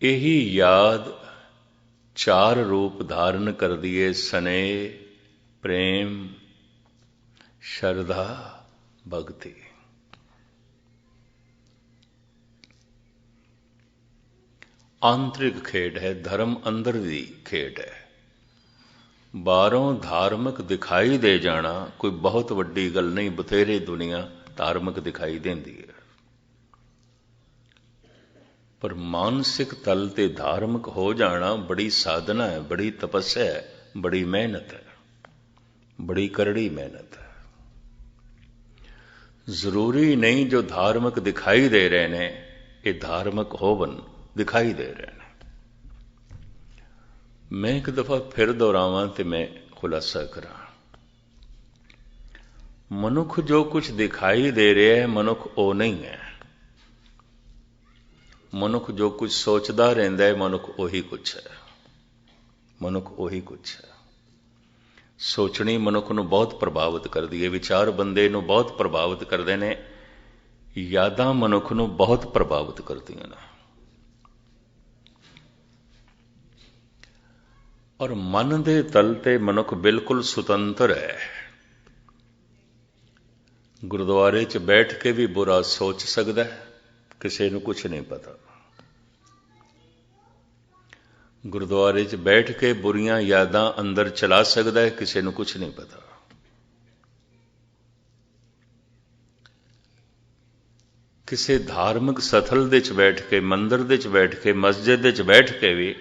यही याद चार रूप धारण कर दिए, स्नेह, प्रेम, श्रद्धा, भक्ति। आंतरिक खेड है, धर्म अंदर दी खेड है। बारों धार्मिक दिखाई दे जाना कोई बहुत वड्डी गल नहीं, बथेरे दुनिया धार्मिक दिखाई देंदी है, पर मानसिक तल ते धार्मिक हो जाना बड़ी साधना है, बड़ी तपस्या है, बड़ी मेहनत है, बड़ी करड़ी मेहनत है। जरूरी नहीं जो धार्मिक दिखाई दे रहे ने ये धार्मिक होवन दिखाई दे रहे हैं। मैं एक दफा फिर दोहरावां ते मैं खुलासा करा, मनुख जो कुछ दिखाई दे रहा है मनुख वो नहीं है। मनुख जो कुछ सोचता रहता है मनुख वही कुछ है, मनुख वही कुछ है। सोचनी मनुख नूं बहुत प्रभावित करती है, विचार बंदे नूं बहुत प्रभावित करते हैं, यादां मनुख नूं बहुत प्रभावित करदियां ने। और मन दे तल ते मनुख बिल्कुल सुतंत्र है। गुरुद्वारे च बैठ के भी बुरा सोच सकता है, किसी नूं कुछ नहीं पता। गुरुद्वारे च बैठ के बुरियां यादां अंदर चला सकता है, किसी नूं कुछ नहीं पता। किसी धार्मिक सथल दे च बैठ के, मंदिर दे च बैठ के, मस्जिद दे च बैठ के भी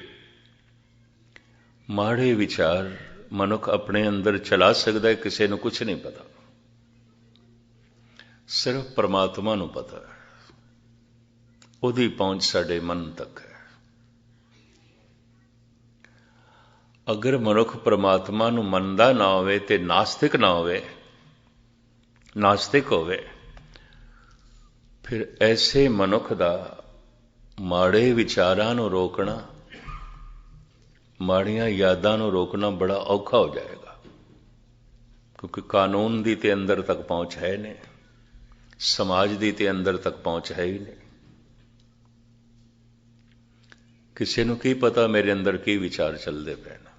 माड़े विचार मनुख अपने अंदर चला सकता है, किसी नूं कुछ नहीं पता। सिर्फ परमात्मा नूं पता है, उहदी पहुंच साडे मन तक है। अगर मनुख परमात्मा नूं मनदा ना होवे ते नास्तिक ना होवे, नास्तिक होवे, फिर ऐसे मनुख दा माड़े विचारां नूं रोकना, माड़ियां यादां नूं रोकना बड़ा औखा हो जाएगा, क्योंकि कानून दी ते अंदर तक पहुंच है नहीं, समाज दी ते अंदर तक पहुंच है ही नहीं। किसी नूं की पता मेरे अंदर की विचार चलते पे न।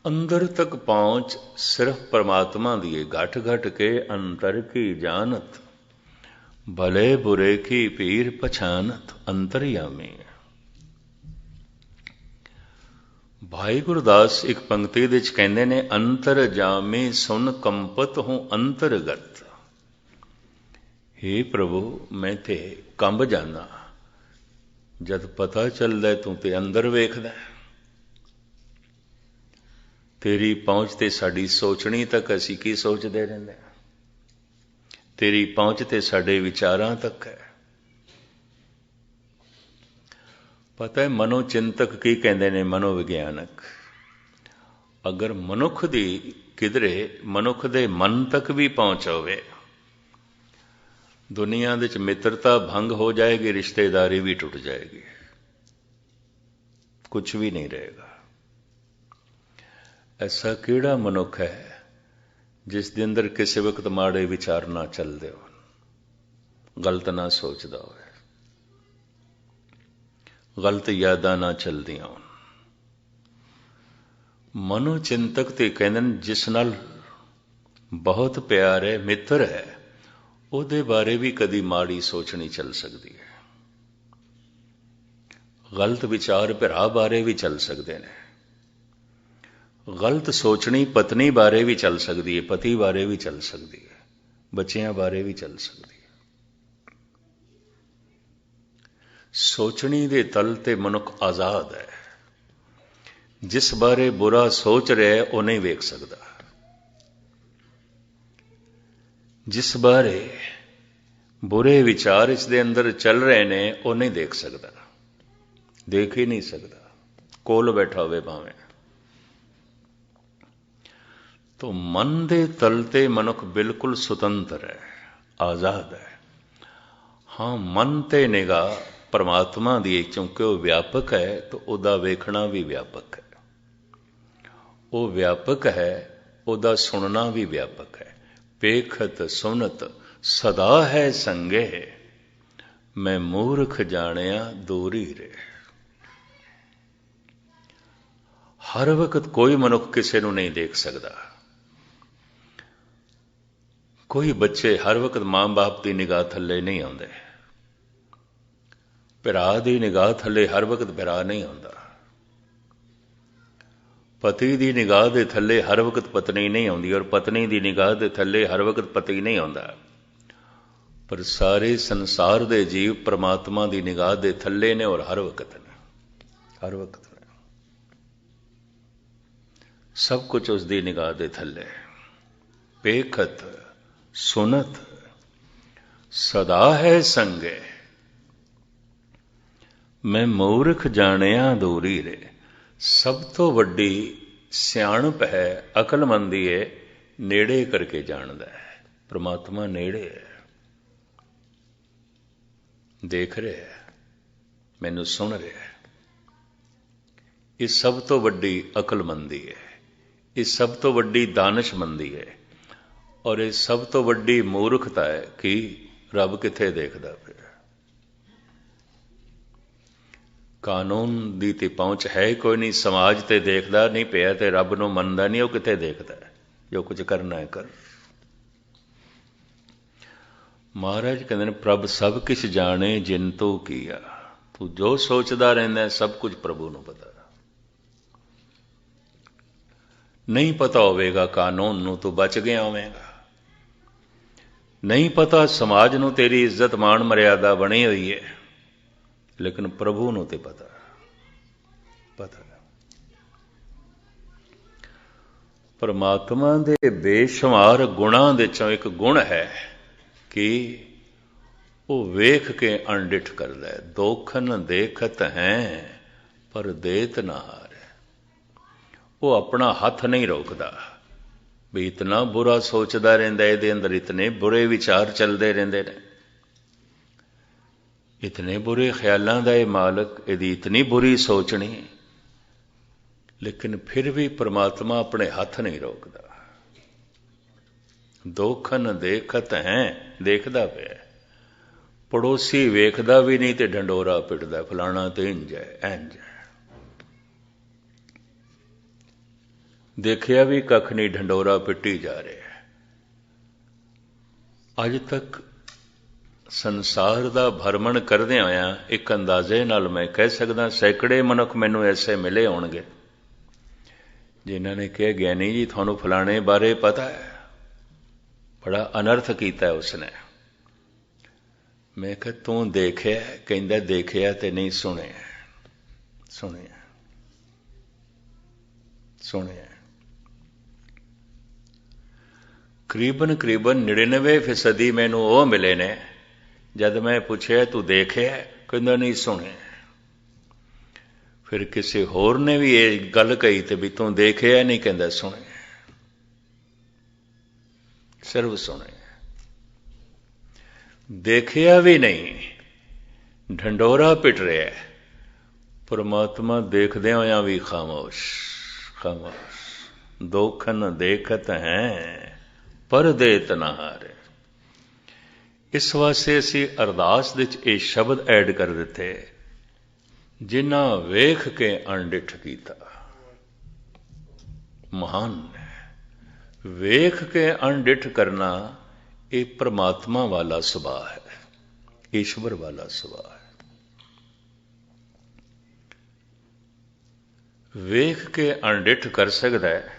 अंदर तक पहुंच सिर्फ परमात्मा दी है। घट घट के अंतर की जानत, भले बुरे की पीर पछानत, अंतर्यामी। भाई गुरदास एक पंक्ति दे च कहंदे ने, अंतर जामे सुन कंपत हूं अंतरगत। हे प्रभु मैं ते कंब जाना जद पता चलदा तू ते अंदर वेखदा। तेरी पहुंच ते साडी सोचनी तक असीं की सोचदे रहिंदे, तेरी पहुंच ते साडे विचारां तक है। पता है मनोचिंतक की कहंदे ने, मनोविग्यानक, अगर मनुख दी किधरे मनुख दे मन तक भी पहुंच होवे, दुनिया दे च मित्रता भंग हो जाएगी, रिश्तेदारी भी टूट जाएगी, कुछ भी नहीं रहेगा। ऐसा केड़ा मनुख है जिस दे अंदर किसी वक्त माड़े विचार ना चलदे हो, गलत ना सोचदा होवे, गलत यादां ना चलदियां होन। मनोचिंतक ते कहंदे ने जिस नाल बहुत प्यार है, मित्र है, ਉਹਦੇ बारे भी कदी माड़ी सोच नहीं चल सकती है। गलत विचार भरा बारे भी चल सकते हैं, गलत सोचनी पत्नी बारे भी चल सकती है, पति बारे भी चल सकती है, बच्चियां बारे भी चल सकती है। सोचनी दे तल ते मनुख आजाद है। जिस बारे बुरा सोच रहा है वह नहीं वेख सकता, जिस बारे बुरे विचार इसके अंदर चल रहे ने वो नहीं देख सकता, देख ही नहीं सकता, कोल बैठा हुए भावें। तो मन दे तलते मनुख बिल्कुल सुतंत्र है, आजाद है। हाँ मन ते निगाह परमात्मा दी, क्योंकि वह व्यापक है तो उदा वेखना भी व्यापक है, वो व्यापक है उदा सुनना भी व्यापक है। पेखत सुनत सदा है संगे, मैं मूर्ख जानिया दूरी रे। हर वक्त कोई मनुख किसी को नहीं देख सकता। कोई बच्चे हर वक्त मां बाप की निगाह थले नहीं आते। भरा की निगाह थले हर वक्त भरा नहीं आता। पति की निगाह के थले हर वक्त पत्नी नहीं आती और पत्नी की निगाह के थले हर वक्त पति नहीं आता। पर सारे संसार के जीव परमात्मा की निगाह के थले ने और हर वक्त ने, हर वक्त ने सब कुछ उसकी निगाह के थले। पेखत सुनत सदा है संगे, मैं मूर्ख जानिया दूरी रे। सब तो वड्डी सियाणप है, अकलमंदी है, नेड़े करके जानदा है। परमात्मा नेड़े है, देख रहे है, मैनू सुन रहे है। ये सब तो वड्डी अकलमंदी है, ये सब तो वड्डी दानशमंदी है और ये सब तो वड्डी मूर्खता है कि रब किथे देखदा पिया। कानून दी ते पहुंच है कोई नहीं, समाज ते देखदा नहीं पिया ते रब नूं मनदा नहीं, वो किथे देखदा है। जो कुछ करना है कर। महाराज कहते हैं प्रभ सब किछ जाने जिन तू किया। तू जो सोचदा रहिंदा है सब कुछ प्रभु नूं पता। नहीं पता होवेगा कानून नूं तू बच गया होवेगा। नहीं पता समाज नूं तेरी इज्जत मान मर्यादा बनी हुई है, लेकिन प्रभु नूं ते पता पता। परमात्मा दे बेशुमार गुणां दे चों एक गुण है कि वो वेख के अणडिठ करदा है। दोखन देखत हैं पर देत ना हार। वो अपना हथ नहीं रोकदा भी इतना बुरा सोचदा रहिंदा, इहदे अंदर इतने बुरे विचार चलते रहिंदे ने, इतने बुरे ख्यालों का ये मालक, यदि इतनी बुरी सोचनी, लेकिन फिर भी परमात्मा अपने हथ नहीं रोकदा। दोखन देखत हैं, देखदा पिया। पड़ोसी वेखदा भी नहीं तो ढंडोरा पिटदा, फलाना तो इंज है इंज है। देखिया भी कख नहीं, ढंडोरा पिटी जा रहा है। अज तक संसार का भरमण करदे आया एक अंदाजे नाल मैं कह सकदा सैकड़े मनुख मैनू ऐसे मिले होणगे जिन्हां ने कहा ज्ञानी जी थानू फलाने बारे पता है, बड़ा अनर्थ कीता है उसने। मैं कहा तू देखिया? कहंदा देखिया ते नहीं सुनिया। सुनिया सुनिया। करीबन करीबन 99% मैनू वो मिले ने, जद मैं पूछया तू देखिया? कहंदा नहीं सुने। फिर किसी होर ने भी ये गल कही तो भी तू देखिया? नहीं, कहंदा सुने। सिर्फ सुने, देखिया भी नहीं, ढंडोरा पिट रहा है। परमात्मा देखदे होया भी खामोश खामोश। दोखन देखत हैं पर देत ना हारे। इस वास्ते असी अरदास दे विच ये शब्द ऐड कर दिते, जिन्हां वेख के अणडिठ कीता। महान है। वेख के अणडिठ करना ये परमात्मा वाला सुभाव है, ईश्वर वाला सुभाव है। वेख के अणडिठ कर सकता है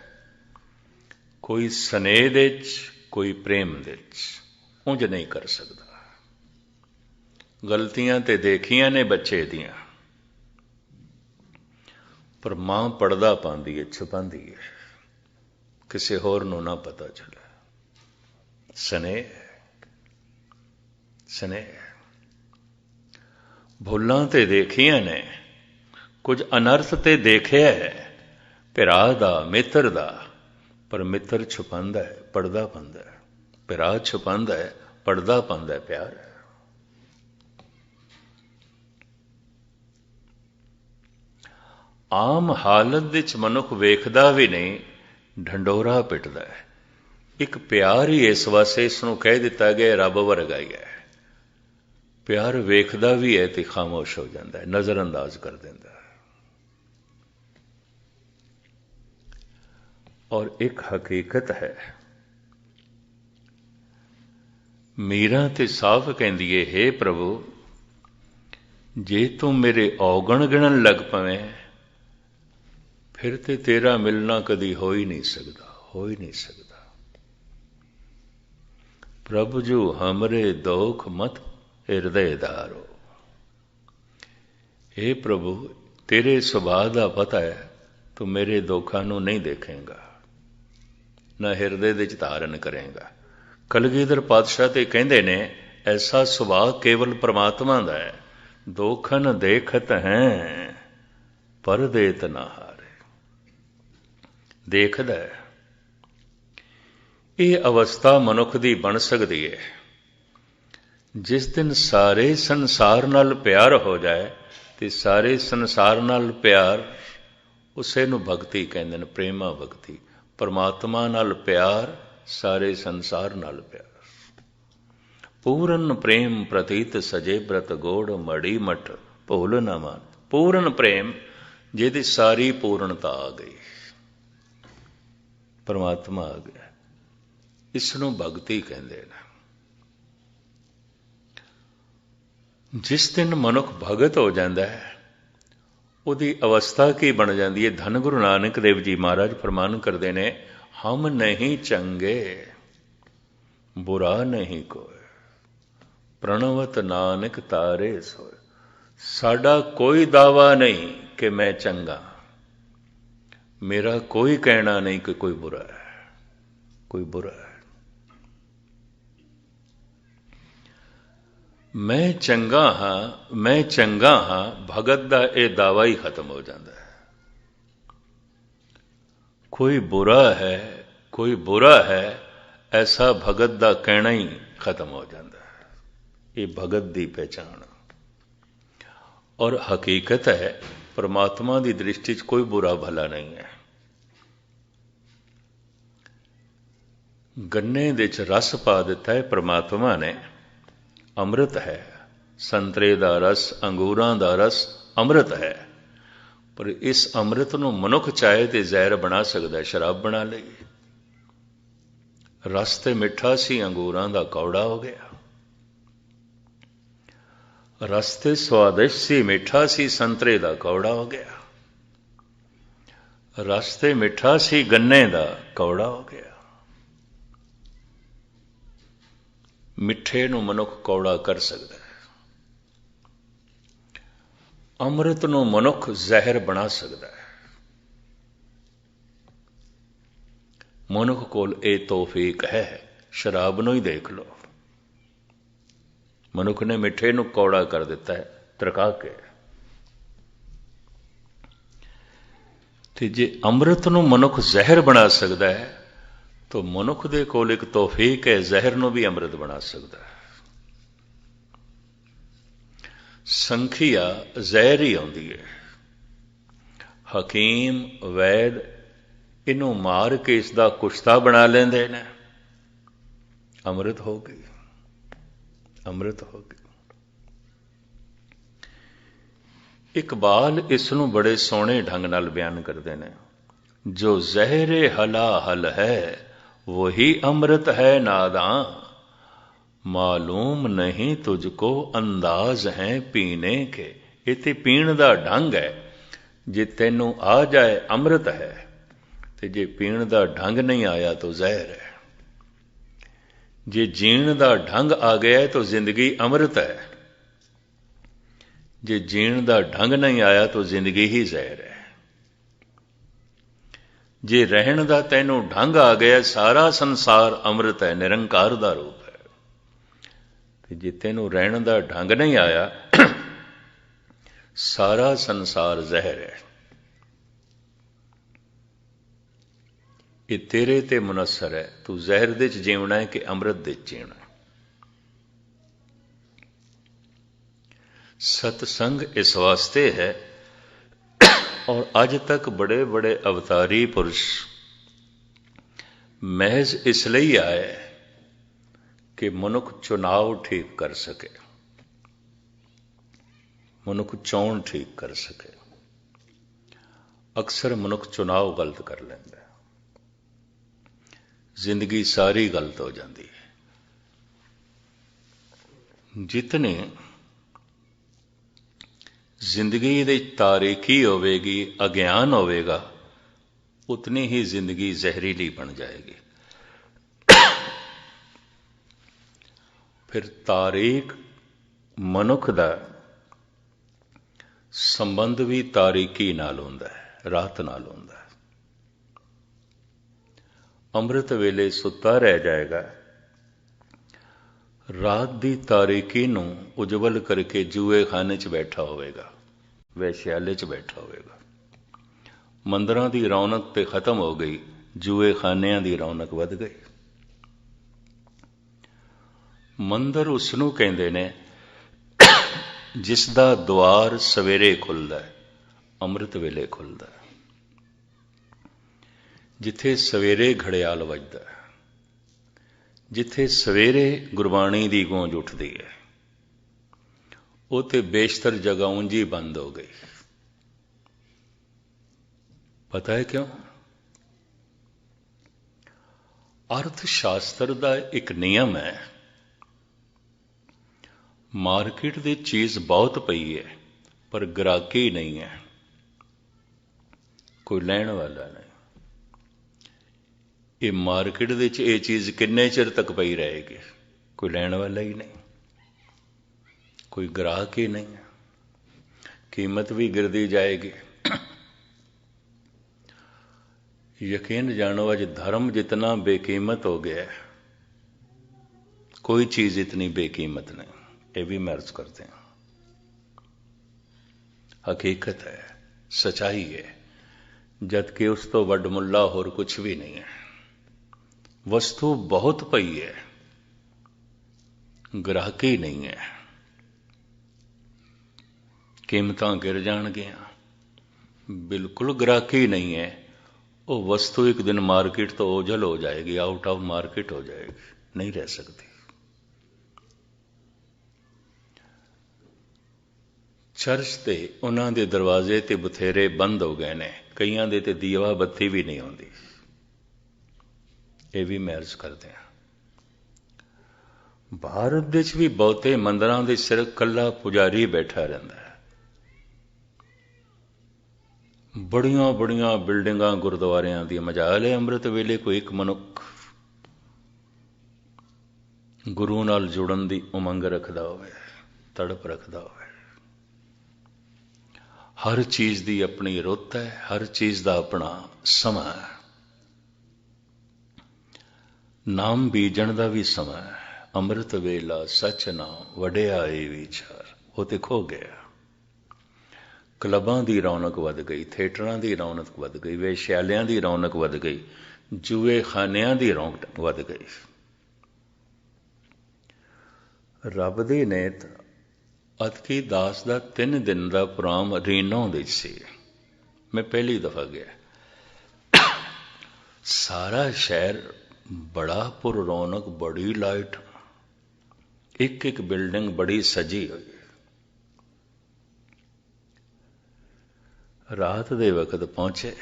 कोई स्नेह दे च, कोई प्रेम दे च, उंज नहीं कर सकता। गलतियां ते देखियां ने बच्चे दियां, पर मां पड़दा पांदी है, छुपांदी है, किसी होर नूं ना पता चले। स्नेह स्नेह। भुलां ते देखियां ने, कुछ अनर्थ ते देखिया है भरा दा मित्र दा, पर मित्र छुपांदा है, पड़दा पांदा है। भरा छुपांदा है, पड़दा पांदा है प्यार। आम हालत विच मनुख वेखदा भी नहीं, ढंडोरा पिटदा है। एक प्यार ही इस वास्ते इसनूं कह दिता गया रब वर्गा ही है। ਪਿਆਰ ਵੇਖਦਾ ਵੀ ਹੈ ਤੇ ਖਾਮੋਸ਼ ਹੋ ਜਾਂਦਾ ਹੈ, ਨਜ਼ਰ ਅੰਦਾਜ਼ ਕਰ ਦਿੰਦਾ ਹੈ। ਔਰ ਇੱਕ ਹਕੀਕਤ ਹੈ, ਮੀਰਾ ਤੇ ਸਾਫ਼ ਕਹਿੰਦੀ ਏ, ਹੇ ਪ੍ਰਭੂ, ਜੇ ਤੂੰ ਮੇਰੇ ਔਗਣ ਗਿਣਨ ਲੱਗ ਪਵੇਂ ਫਿਰ ਤੇ ਤੇਰਾ ਮਿਲਣਾ ਕਦੀ ਹੋ ਹੀ ਨਹੀਂ ਸਕਦਾ, ਹੋ ਹੀ ਨਹੀਂ ਸਕਦਾ। ਪ੍ਰਭੂ ਜੋ ਹਮਰੇ ਦੋਖ ਮਤ ਹਿਰਦੇ ਧਾਰੋ। हे ਪ੍ਰਭੂ, ਤੇਰੇ ਸੁਭਾਅ ਦਾ ਪਤਾ ਹੈ, ਤੂੰ ਮੇਰੇ ਦੁੱਖਾਂ ਨੂੰ ਨਹੀਂ ਦੇਖੇਂਗਾ, ਨਾ ਹਿਰਦੇ ਵਿੱਚ ਧਾਰਨ ਕਰੇਂਗਾ। ਕਲਗੀਧਰ ਪਾਤਸ਼ਾਹ ਤੇ ਕਹਿੰਦੇ ਨੇ, ਐਸਾ ਸੁਭਾਅ ਕੇਵਲ ਪ੍ਰਮਾਤਮਾ ਦਾ ਹੈ। ਦੋਖਨ ਦੇਖਤ ਹੈ ਪਰ ਦੇਤ ਨਾ ਹਾਰੇ। ਦੇਖਦਾ ਹੈ। ਇਹ ਅਵਸਥਾ ਮਨੁੱਖ ਦੀ ਬਣ ਸਕਦੀ ਹੈ ਜਿਸ ਦਿਨ ਸਾਰੇ ਸੰਸਾਰ ਨਾਲ ਪਿਆਰ ਹੋ ਜਾਏ, ਤੇ ਸਾਰੇ ਸੰਸਾਰ ਨਾਲ ਪਿਆਰ ਉਸੇ ਨੂੰ ਭਗਤੀ ਕਹਿੰਦੇ ਨੇ, ਪ੍ਰੇਮਾ ਭਗਤੀ। ਪਰਮਾਤਮਾ ਨਾਲ ਪਿਆਰ, ਸਾਰੇ ਸੰਸਾਰ ਨਾਲ ਪਿਆਰ। ਪੂਰਨ ਪ੍ਰੇਮ ਪ੍ਰਤੀਤ ਸਜੇ ਬ੍ਰਤ ਗੋੜ ਮੜੀ ਮਠ ਭੁੱਲ ਨਾ ਮਾਨ। ਪੂਰਨ ਪ੍ਰੇਮ ਜਿਹਦੀ ਸਾਰੀ ਪੂਰਨਤਾ ਆ ਗਈ, ਪਰਮਾਤਮਾ ਆ ਗਿਆ, ਇਸ ਨੂੰ ਭਗਤੀ ਕਹਿੰਦੇ ਨੇ। ਜਿਸ ਦਿਨ ਮਨੁੱਖ ਭਗਤ ਹੋ ਜਾਂਦਾ ਹੈ, ਉਹਦੀ ਅਵਸਥਾ ਕੀ ਬਣ ਜਾਂਦੀ ਹੈ? ਧੰਨ ਗੁਰੂ ਨਾਨਕ ਦੇਵ ਜੀ ਮਹਾਰਾਜ ਫਰਮਾਨ ਕਰਦੇ ਨੇ, ਹਮ ਨਹੀਂ ਚੰਗੇ ਬੁਰਾ ਨਹੀਂ ਕੋਇ, ਪ੍ਰਣਵਤ ਨਾਨਕ ਤਾਰੇ ਸੋਏ। ਸਾਡਾ ਕੋਈ ਦਾਵਾ ਨਹੀਂ ਕਿ ਮੈਂ ਚੰਗਾ, ਮੇਰਾ ਕੋਈ ਕਹਿਣਾ ਨਹੀਂ ਕਿ ਕੋਈ ਬੁਰਾ ਹੈ, ਕੋਈ ਬੁਰਾ ਹੈ। ਮੈਂ ਚੰਗਾ ਹਾਂ, ਮੈਂ ਚੰਗਾ ਹਾਂ, ਭਗਤ ਦਾ ਇਹ ਦਾਵਾ ਹੀ ਖਤਮ ਹੋ ਜਾਂਦਾ ਹੈ। ਕੋਈ ਬੁਰਾ ਹੈ, ਕੋਈ ਬੁਰਾ ਹੈ, ਐਸਾ ਭਗਤ ਦਾ ਕਹਿਣਾ ਹੀ ਖਤਮ ਹੋ ਜਾਂਦਾ ਹੈ। ਇਹ ਭਗਤ ਦੀ ਪਹਿਚਾਣ ਔਰ ਹਕੀਕਤ ਹੈ। ਪਰਮਾਤਮਾ ਦੀ ਦ੍ਰਿਸ਼ਟੀ 'ਚ ਕੋਈ ਬੁਰਾ ਭਲਾ ਨਹੀਂ ਹੈ। ਗੰਨੇ ਦੇ 'ਚ ਰਸ ਪਾ ਦਿੱਤਾ ਹੈ ਪਰਮਾਤਮਾ ਨੇ, ਅੰਮ੍ਰਿਤ ਹੈ। ਸੰਤਰੇ ਦਾ ਰਸ, ਅੰਗੂਰਾਂ ਦਾ ਰਸ ਅੰਮ੍ਰਿਤ ਹੈ। ਪਰ ਇਸ ਅੰਮ੍ਰਿਤ ਨੂੰ ਮਨੁੱਖ ਚਾਹੇ ਤੇ ਜ਼ਹਿਰ ਬਣਾ ਸਕਦਾ, ਸ਼ਰਾਬ ਬਣਾ ਲਈ। ਰਸ ਤੇ ਮਿੱਠਾ ਸੀ, ਅੰਗੂਰਾਂ ਦਾ ਕੌੜਾ ਹੋ ਗਿਆ। ਰਸ ਤੇ ਸਵਾਦਿਸ਼ਟ ਸੀ, ਮਿੱਠਾ ਸੀ, ਸੰਤਰੇ ਦਾ ਕੌੜਾ ਹੋ ਗਿਆ। ਰਸ ਤੇ ਮਿੱਠਾ ਸੀ, ਗੰਨੇ ਦਾ ਕੌੜਾ ਹੋ ਗਿਆ। ਮਿੱਠੇ ਨੂੰ ਮਨੁੱਖ ਕੌੜਾ ਕਰ ਸਕਦਾ ਹੈ, ਅੰਮ੍ਰਿਤ ਨੂੰ ਮਨੁੱਖ ਜ਼ਹਿਰ ਬਣਾ ਸਕਦਾ ਹੈ। ਮਨੁੱਖ ਕੋਲ ਇਹ ਤੌਫੀਕ ਹੈ। ਸ਼ਰਾਬ ਨੂੰ ਹੀ ਦੇਖ ਲਓ, ਮਨੁੱਖ ਨੇ ਮਿੱਠੇ ਨੂੰ ਕੌੜਾ ਕਰ ਦਿੱਤਾ ਹੈ ਤਰਕਾ ਕੇ। ਤੇ ਜੇ ਅੰਮ੍ਰਿਤ ਨੂੰ ਮਨੁੱਖ ਜ਼ਹਿਰ ਬਣਾ ਸਕਦਾ ਹੈ, ਤਾਂ ਮਨੁੱਖ ਦੇ ਕੋਲ ਇੱਕ ਤੌਫੀਕ ਹੈ, ਜ਼ਹਿਰ ਨੂੰ ਵੀ ਅੰਮ੍ਰਿਤ ਬਣਾ ਸਕਦਾ ਹੈ। ਸੰਖੀਆ ਜ਼ਹਿਰ ਹੀ ਆਉਂਦੀ ਹੈ। ਹਕੀਮ, ਵੈਦ ਇਹਨੂੰ ਮਾਰ ਕੇ ਇਸ ਦਾ ਕੁਸ਼ਤਾ ਬਣਾ ਲੈਂਦੇ ਨੇ, ਅੰਮ੍ਰਿਤ ਹੋ ਗਈ, ਅੰਮ੍ਰਿਤ ਹੋ ਗਈ। ਇਕਬਾਲ ਇਸ ਨੂੰ ਬੜੇ ਸੋਹਣੇ ਢੰਗ ਨਾਲ ਬਿਆਨ ਕਰਦੇ ਨੇ, ਜੋ ਜ਼ਹਿਰੇ ਹਲਾ ਹਲ ਹੈ ਵਹੀ ਅੰਮ੍ਰਿਤ ਹੈ ਨਾਦਾਂ, ਮਾਲੂਮ ਨਹੀਂ ਤੁਝਕੋ ਅੰਦਾਜ਼ ਹੈ ਪੀਣੇ ਕੇ। ਇਹ ਤੇ ਪੀਣ ਦਾ ਢੰਗ ਹੈ। ਜੇ ਤੈਨੂੰ ਆ ਜਾਏ ਅੰਮ੍ਰਿਤ ਹੈ, ਤੇ ਜੇ ਪੀਣ ਦਾ ਢੰਗ ਨਹੀਂ ਆਇਆ ਤਾਂ ਜ਼ਹਿਰ ਹੈ। ਜੇ ਜੀਣ ਦਾ ਢੰਗ ਆ ਗਿਆ ਤਾਂ ਜ਼ਿੰਦਗੀ ਅੰਮ੍ਰਿਤ ਹੈ, ਜੇ ਜੀਣ ਦਾ ਢੰਗ ਨਹੀਂ ਆਇਆ ਤਾਂ ਜ਼ਿੰਦਗੀ ਹੀ ਜ਼ਹਿਰ ਹੈ। ਜੇ ਰਹਿਣ ਦਾ ਤੈਨੂੰ ਢੰਗ ਆ ਗਿਆ, ਸਾਰਾ ਸੰਸਾਰ ਅੰਮ੍ਰਿਤ ਹੈ, ਨਿਰੰਕਾਰ ਦਾ ਰੂਪ ਹੈ। ਤੇ ਜੇ ਤੈਨੂੰ ਰਹਿਣ ਦਾ ਢੰਗ ਨਹੀਂ ਆਇਆ, ਸਾਰਾ ਸੰਸਾਰ ਜ਼ਹਿਰ ਹੈ। ਇਹ ਤੇਰੇ ਤੇ ਮੁਨਸਰ ਹੈ, ਤੂੰ ਜ਼ਹਿਰ ਦੇ 'ਚ ਜੀਵਣਾ ਹੈ ਕਿ ਅੰਮ੍ਰਿਤ ਦੇ 'ਚ ਜੀਵਣਾ ਹੈ। ਸਤਸੰਗ ਇਸ ਵਾਸਤੇ ਹੈ, ਔਰ ਅੱਜ ਤੱਕ ਬੜੇ ਬੜੇ ਅਵਤਾਰੀ ਪੁਰਸ਼ ਮਹਿਜ਼ ਇਸ ਲਈ ਆਏ ਕਿ ਮਨੁੱਖ ਚੁਣਾਵ ਠੀਕ ਕਰ ਸਕੇ। मनुख चोण ठीक कर सके। अक्सर मनुख चुनाव गलत कर लेंदा, जिंदगी सारी गलत हो जाती है। जितने जिंदगी दे तारीकी होवेगी, अज्ञान होवेगा, उतनी ही जिंदगी जहरीली बन जाएगी। फिर तारीख मनुख दा संबंध भी तारीकी नाल हुंदा है, रात नाल हुंदा है। अमृत वेले सुता रह जाएगा, रात दी तारीकी नूं उजवल करके जूए खाने च बैठा होवेगा, वैश्याले च बैठा होवेगा। मंदिरां दी रौनक ते खत्म हो गई, जूए खानियां दी रौनक वध गई। मंदिर उसनूं कहंदे ने जिस दा द्वार सवेरे खुलदा है, अमृत वेले खुलदा है। जिथे सवेरे घड़ियाल वजदा है, जिथे सवेरे गुरबाणी दी गूंज उठदी है, वो ते बेशतर जगह ऊंज ही बंद हो गई। पता है क्यों? अर्थशास्त्र का एक नियम है, मार्केट दी चीज बहुत पई है पर ग्राहकी नहीं है, कोई लैण वाला नहीं। ये मार्केट दे च ये चीज किन्ने चिर तक पई रहेगी, कोई लैण वाला ही नहीं, कोई ग्राहक ही नहीं है, कीमत भी गिरदी जाएगी। यकीन जानो आज धर्म जितना बेकीमत हो गया है, कोई चीज इतनी बेकीमत नहीं। ये भी मैं अर्ज करते हैं, हकीकत है, सच्चाई है, जबकि उस तो वड मुल्ला होर कुछ भी नहीं है। वस्तु बहुत पई है, ग्राहकी नहीं है, कीमतां गिर जाणगियां, बिल्कुल ग्राहकी नहीं है। वो वस्तु एक दिन मार्केट तो ओझल हो जाएगी, आउट ऑफ मार्केट हो जाएगी, नहीं रह सकती। चर्च ते उन्हां दे दरवाजे ते बथेरे बंद हो गए ने, कईयां दे ते दीवा बत्ती भी नहीं आउंदी। ये भी मैं अर्ज करते हैं, भारत विच भी बहुते मंदिरां दे सिर कल्ला पुजारी बैठा रहिंदा है। बड़ियां बड़ियां बिल्डिंगां गुरुद्वारियां दी मजाल है, अमृत वेले कोई एक मनुख गुरु नाल जुड़न दी उमंग रखदा होवे, तड़प रखदा होवे। हर चीज दी अपनी रुत है, हर चीज दा अपना समा है। नाम बीजण दा भी समा है। अमृत वेला सच नाम वडियाई विचार, वो ते खो गया। क्लबां दी रौनक वध गई, थिएटरां दी रौनक वध गई, वेश्यालियां दी रौनक वध गई, जुए खानियां दी रौनक वध गई। रब दी नेत अतकी दास दा 3 दिन दा प्रोग्राम रीनो दे सी, मैं पहली दफा गया। सारा शहर बड़ा पुर रौनक, बड़ी लाइट, एक एक बिल्डिंग बड़ी सजी हुई। रात दे वक्त पहुंचे,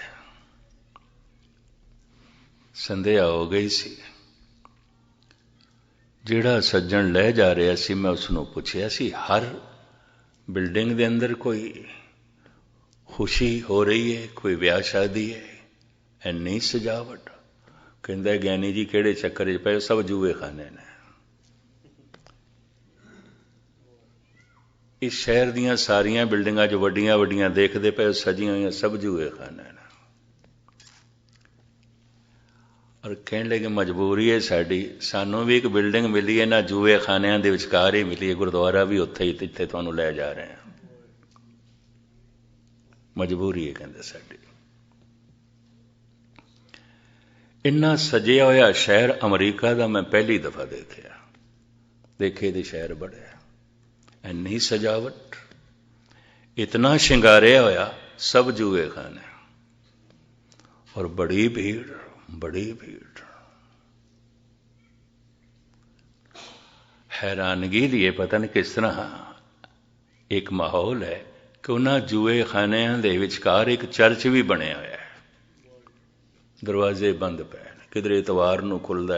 संध्या हो गई सी। जिहड़ा सज्जन लै जा रहा सी, मैं उसनों पुछया सी, हर बिल्डिंग दे अंदर कोई खुशी हो रही है, कोई ब्याह शादी है, इन्नी सजावट? कहंदा ज्ञानी जी किहड़े चक्कर च पए, सब जूए खाने ने। इस शहर दियां सारियां बिल्डिंगां जो वड्डियां वड्डियां देखदे पे सजियां हुई सब जूए खाने ने। और कहने लगे मजबूरी है साडी, सानू भी एक बिल्डिंग मिली है ना, जूए खानियां दे विचकार ही मिली है, गुरुद्वारा भी उत्थे ही जिथे तुहानू लै जा रहे हैं। मजबूरी है कहंदे साडी। इन्ना सजिया होया शहर अमरीका दा मैं पहली दफा देखिया। देखे दे शहर बड़े, इन्नी सजावट, इतना शिंगारिया होया, सब जूए खाने, और बड़ी भीड़, बड़ी भीड़। हैरानगी दी पता नहीं किस तरह एक माहौल है कि उन्होंने जूए खानिਆਂ ਦੇ ਵਿਚਕਾਰ एक चर्च भी ਬਣਿਆ ਹੋਇਆ है। दरवाजे बंद पे किधरे इतवार ਨੂੰ खुलता,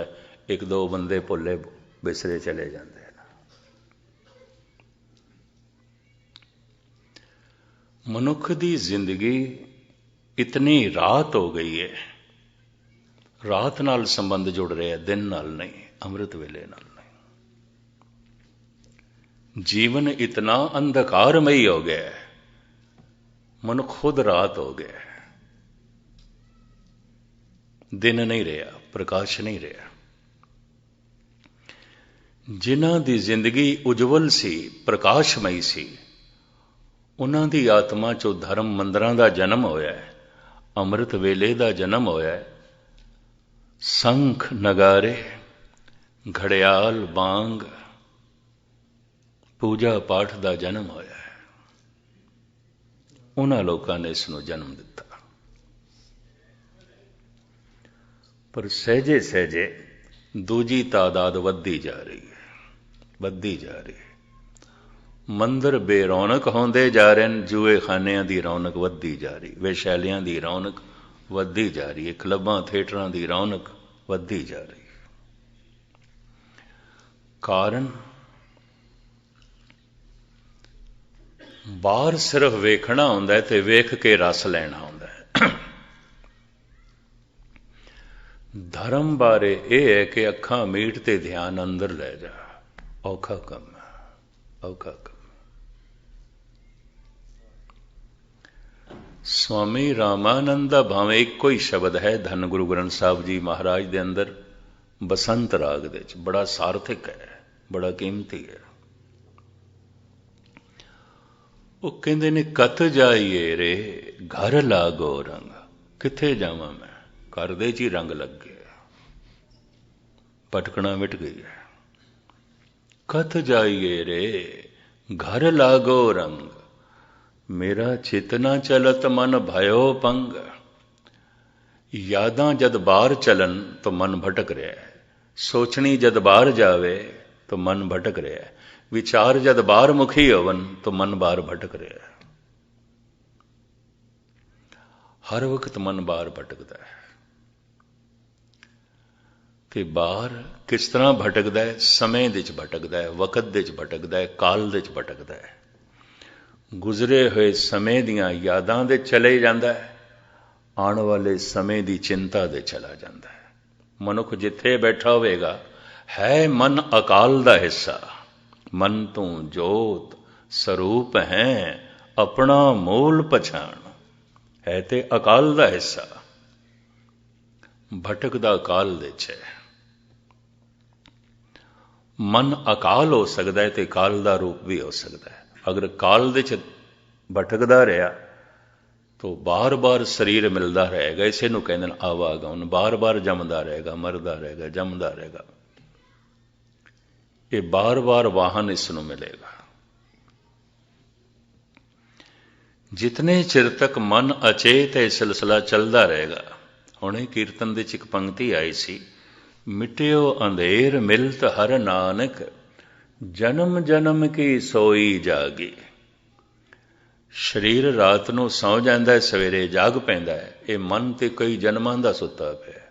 एक दो बंदे भुले बिसरे चले जाते हैं। मनुख की जिंदगी इतनी रात हो गई है, रात नाल संबंध जुड़ रहा है, दिन नाल नहीं, अमृत वेले नाल नहीं। जीवन इतना अंधकारमयी हो गया है, मनुख खुद रात हो गया है, दिन नहीं रहा, प्रकाश नहीं रहा। जिन्हां दी जिंदगी उज्जवल सी, प्रकाशमयी सी, उन्हां दी आत्मा चो धर्म मंदिरां दा जन्म होया है, अमृत वेले दा जन्म होया है। संख नगारे, घड़ियाल बांग, पूजा पाठ दा जन्म होया है। उन्हां लोकां ने इसनूं जन्म दिता, पर सहजे सहजे दूजी तादाद वधदी जा रही है, वधदी जा रही है। मंदिर बेरौनक होंदे जा रहे हैं, जूए खानिਆਂ ਦੀ रौनक वधदी जा रही, वैशालियां ਦੀ रौनक वधदी जा रही है, क्लबां थिएटरां ਦੀ रौनक वधदी जा रही है। कारण बाहर सिर्फ वेखना होंदा है ते वेख के रस लेना होंदा है। धर्म बारे यह है कि अखां मीट ते ध्यान अंदर ले जा, औखा कम है, औखा कम। स्वामी रामानंद दा भावें एको ही शब्द है धन गुरु ग्रंथ साहब जी महाराज दे अंदर बसंत राग दे च, बड़ा सार्थक है, बड़ा कीमती है। वो कहते ने कत जाइए रे घर लागो रंग, किथे जावां मैं, घर दे च ही रंग लग गया, भटकना मिट गई है। कत जाइए रे घर लागो रंग, मेरा चितना चलत मन भयो पंग। यादां जद बाहर चलन तो मन भटक रहा है, सोचनी जद बाहर जावे तो मन भटक रहा है, विचार जद बाहर मुखी होवन तो मन बाहर भटक रहा है। हर वक्त मन बाहर भटकता है। कि बाहर किस तरह भटकता है, समय दे च भटकता है, वक्त दे च भटकता है, काल दे च भटकता है। गुजरे हुए समय दियां यादां दे चले जाता है, आने वाले समय की चिंता दे चला जाता है। मनुख जिथे बैठा होगा है मन अकाल दा हिस्सा, मन तू जोत स्वरूप है अपना मूल पछाण, है ते अकाल दा हिस्सा, भटकदा काल दे च। मन अकाल हो सकता है तो काल का रूप भी हो सकता है। अगर काल दे च भटकदा रहा तो बार बार शरीर मिलता रहेगा, इसे नूं कहंदे ने आवागमन, बार बार जमदा रहेगा, मरदा रहेगा, जमदा रहेगा, ये बार बार वाहन इसनूं मिलेगा। जितने चिर तक मन अचेत है सिलसिला चलता रहेगा। हुणे कीर्तन दे च एक पंक्ति आई सी, मिटियो अंधेर मिलत हर नानक, जन्म जन्म की सोई जागी। शरीर रात नूं सौ जांदा है, सवेरे जाग पैंदा है, ये मन ते कई जन्मां दा सुता पिया,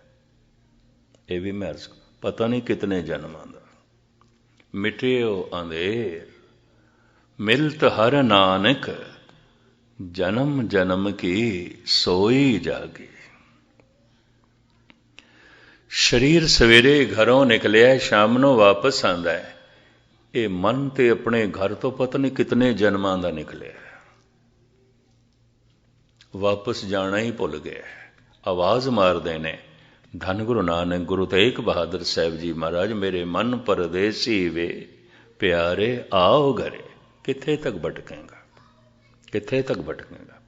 ये भी मैं पता नहीं कितने जन्मां दा। मिटियो अंधेर मिलत हर नानक, जन्म जन्म की सोई जागी। शरीर सवेरे घरों निकलिया, शाम नूं वापस आंदा है, ये मन ते अपने घर तो पता नहीं कितने जन्मां दा निकलिया, वापस जाना ही भुल गया। आवाज़ मारदे ने धन गुरु नानक गुरु तेग बहादुर साहब जी महाराज, मेरे मन परदेसी वे प्यारे आओ घरे। किथे तक भटकेगा, किथे तक भटकेगा।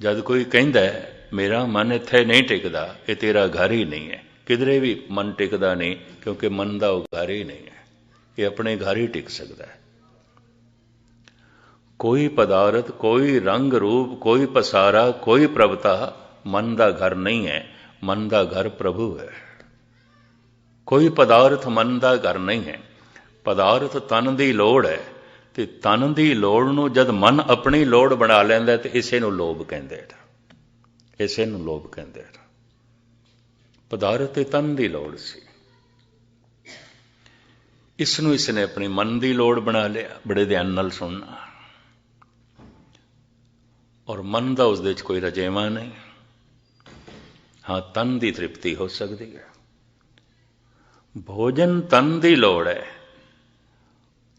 जब कोई कहता है मेरा मन इत्थे नहीं टिकदा, ये तेरा घर ही नहीं है, किधरे भी मन टिकदा नहीं, क्योंकि मन का वो घर ही नहीं है, ये अपने घर ही टिक सकता है। कोई पदार्थ, कोई रंग रूप, कोई पसारा, कोई प्रभुता मन का घर नहीं है, मन का घर प्रभु है। कोई पदार्थ मन का घर नहीं है। पदार्थ तन की लोड़ है, ਤੇ ਤਨ ਦੀ ਲੋੜ ਨੂੰ ਜਦ ਮਨ ਆਪਣੀ ਲੋੜ ਬਣਾ ਲੈਂਦਾ ਤੇ ਇਸੇ ਨੂੰ ਲੋਭ ਕਹਿੰਦੇ ਨੇ, ਇਸੇ ਨੂੰ ਲੋਭ ਕਹਿੰਦੇ ਨੇ। ਪਦਾਰਥ ਤੇ ਤਨ ਦੀ ਲੋੜ ਸੀ, ਇਸ ਨੂੰ ਇਸਨੇ ਆਪਣੀ ਮਨ ਦੀ ਲੋੜ ਬਣਾ ਲਿਆ। ਬੜੇ ਧਿਆਨ ਨਾਲ ਸੁਣਨਾ। ਔਰ ਮਨ ਦਾ ਉਸਦੇ 'ਚ ਕੋਈ ਰਜੇਵਾਂ ਨਹੀਂ। ਹਾਂ, ਤਨ ਦੀ ਤ੍ਰਿਪਤੀ ਹੋ ਸਕਦੀ ਹੈ। ਭੋਜਨ ਤਨ ਦੀ ਲੋੜ ਹੈ,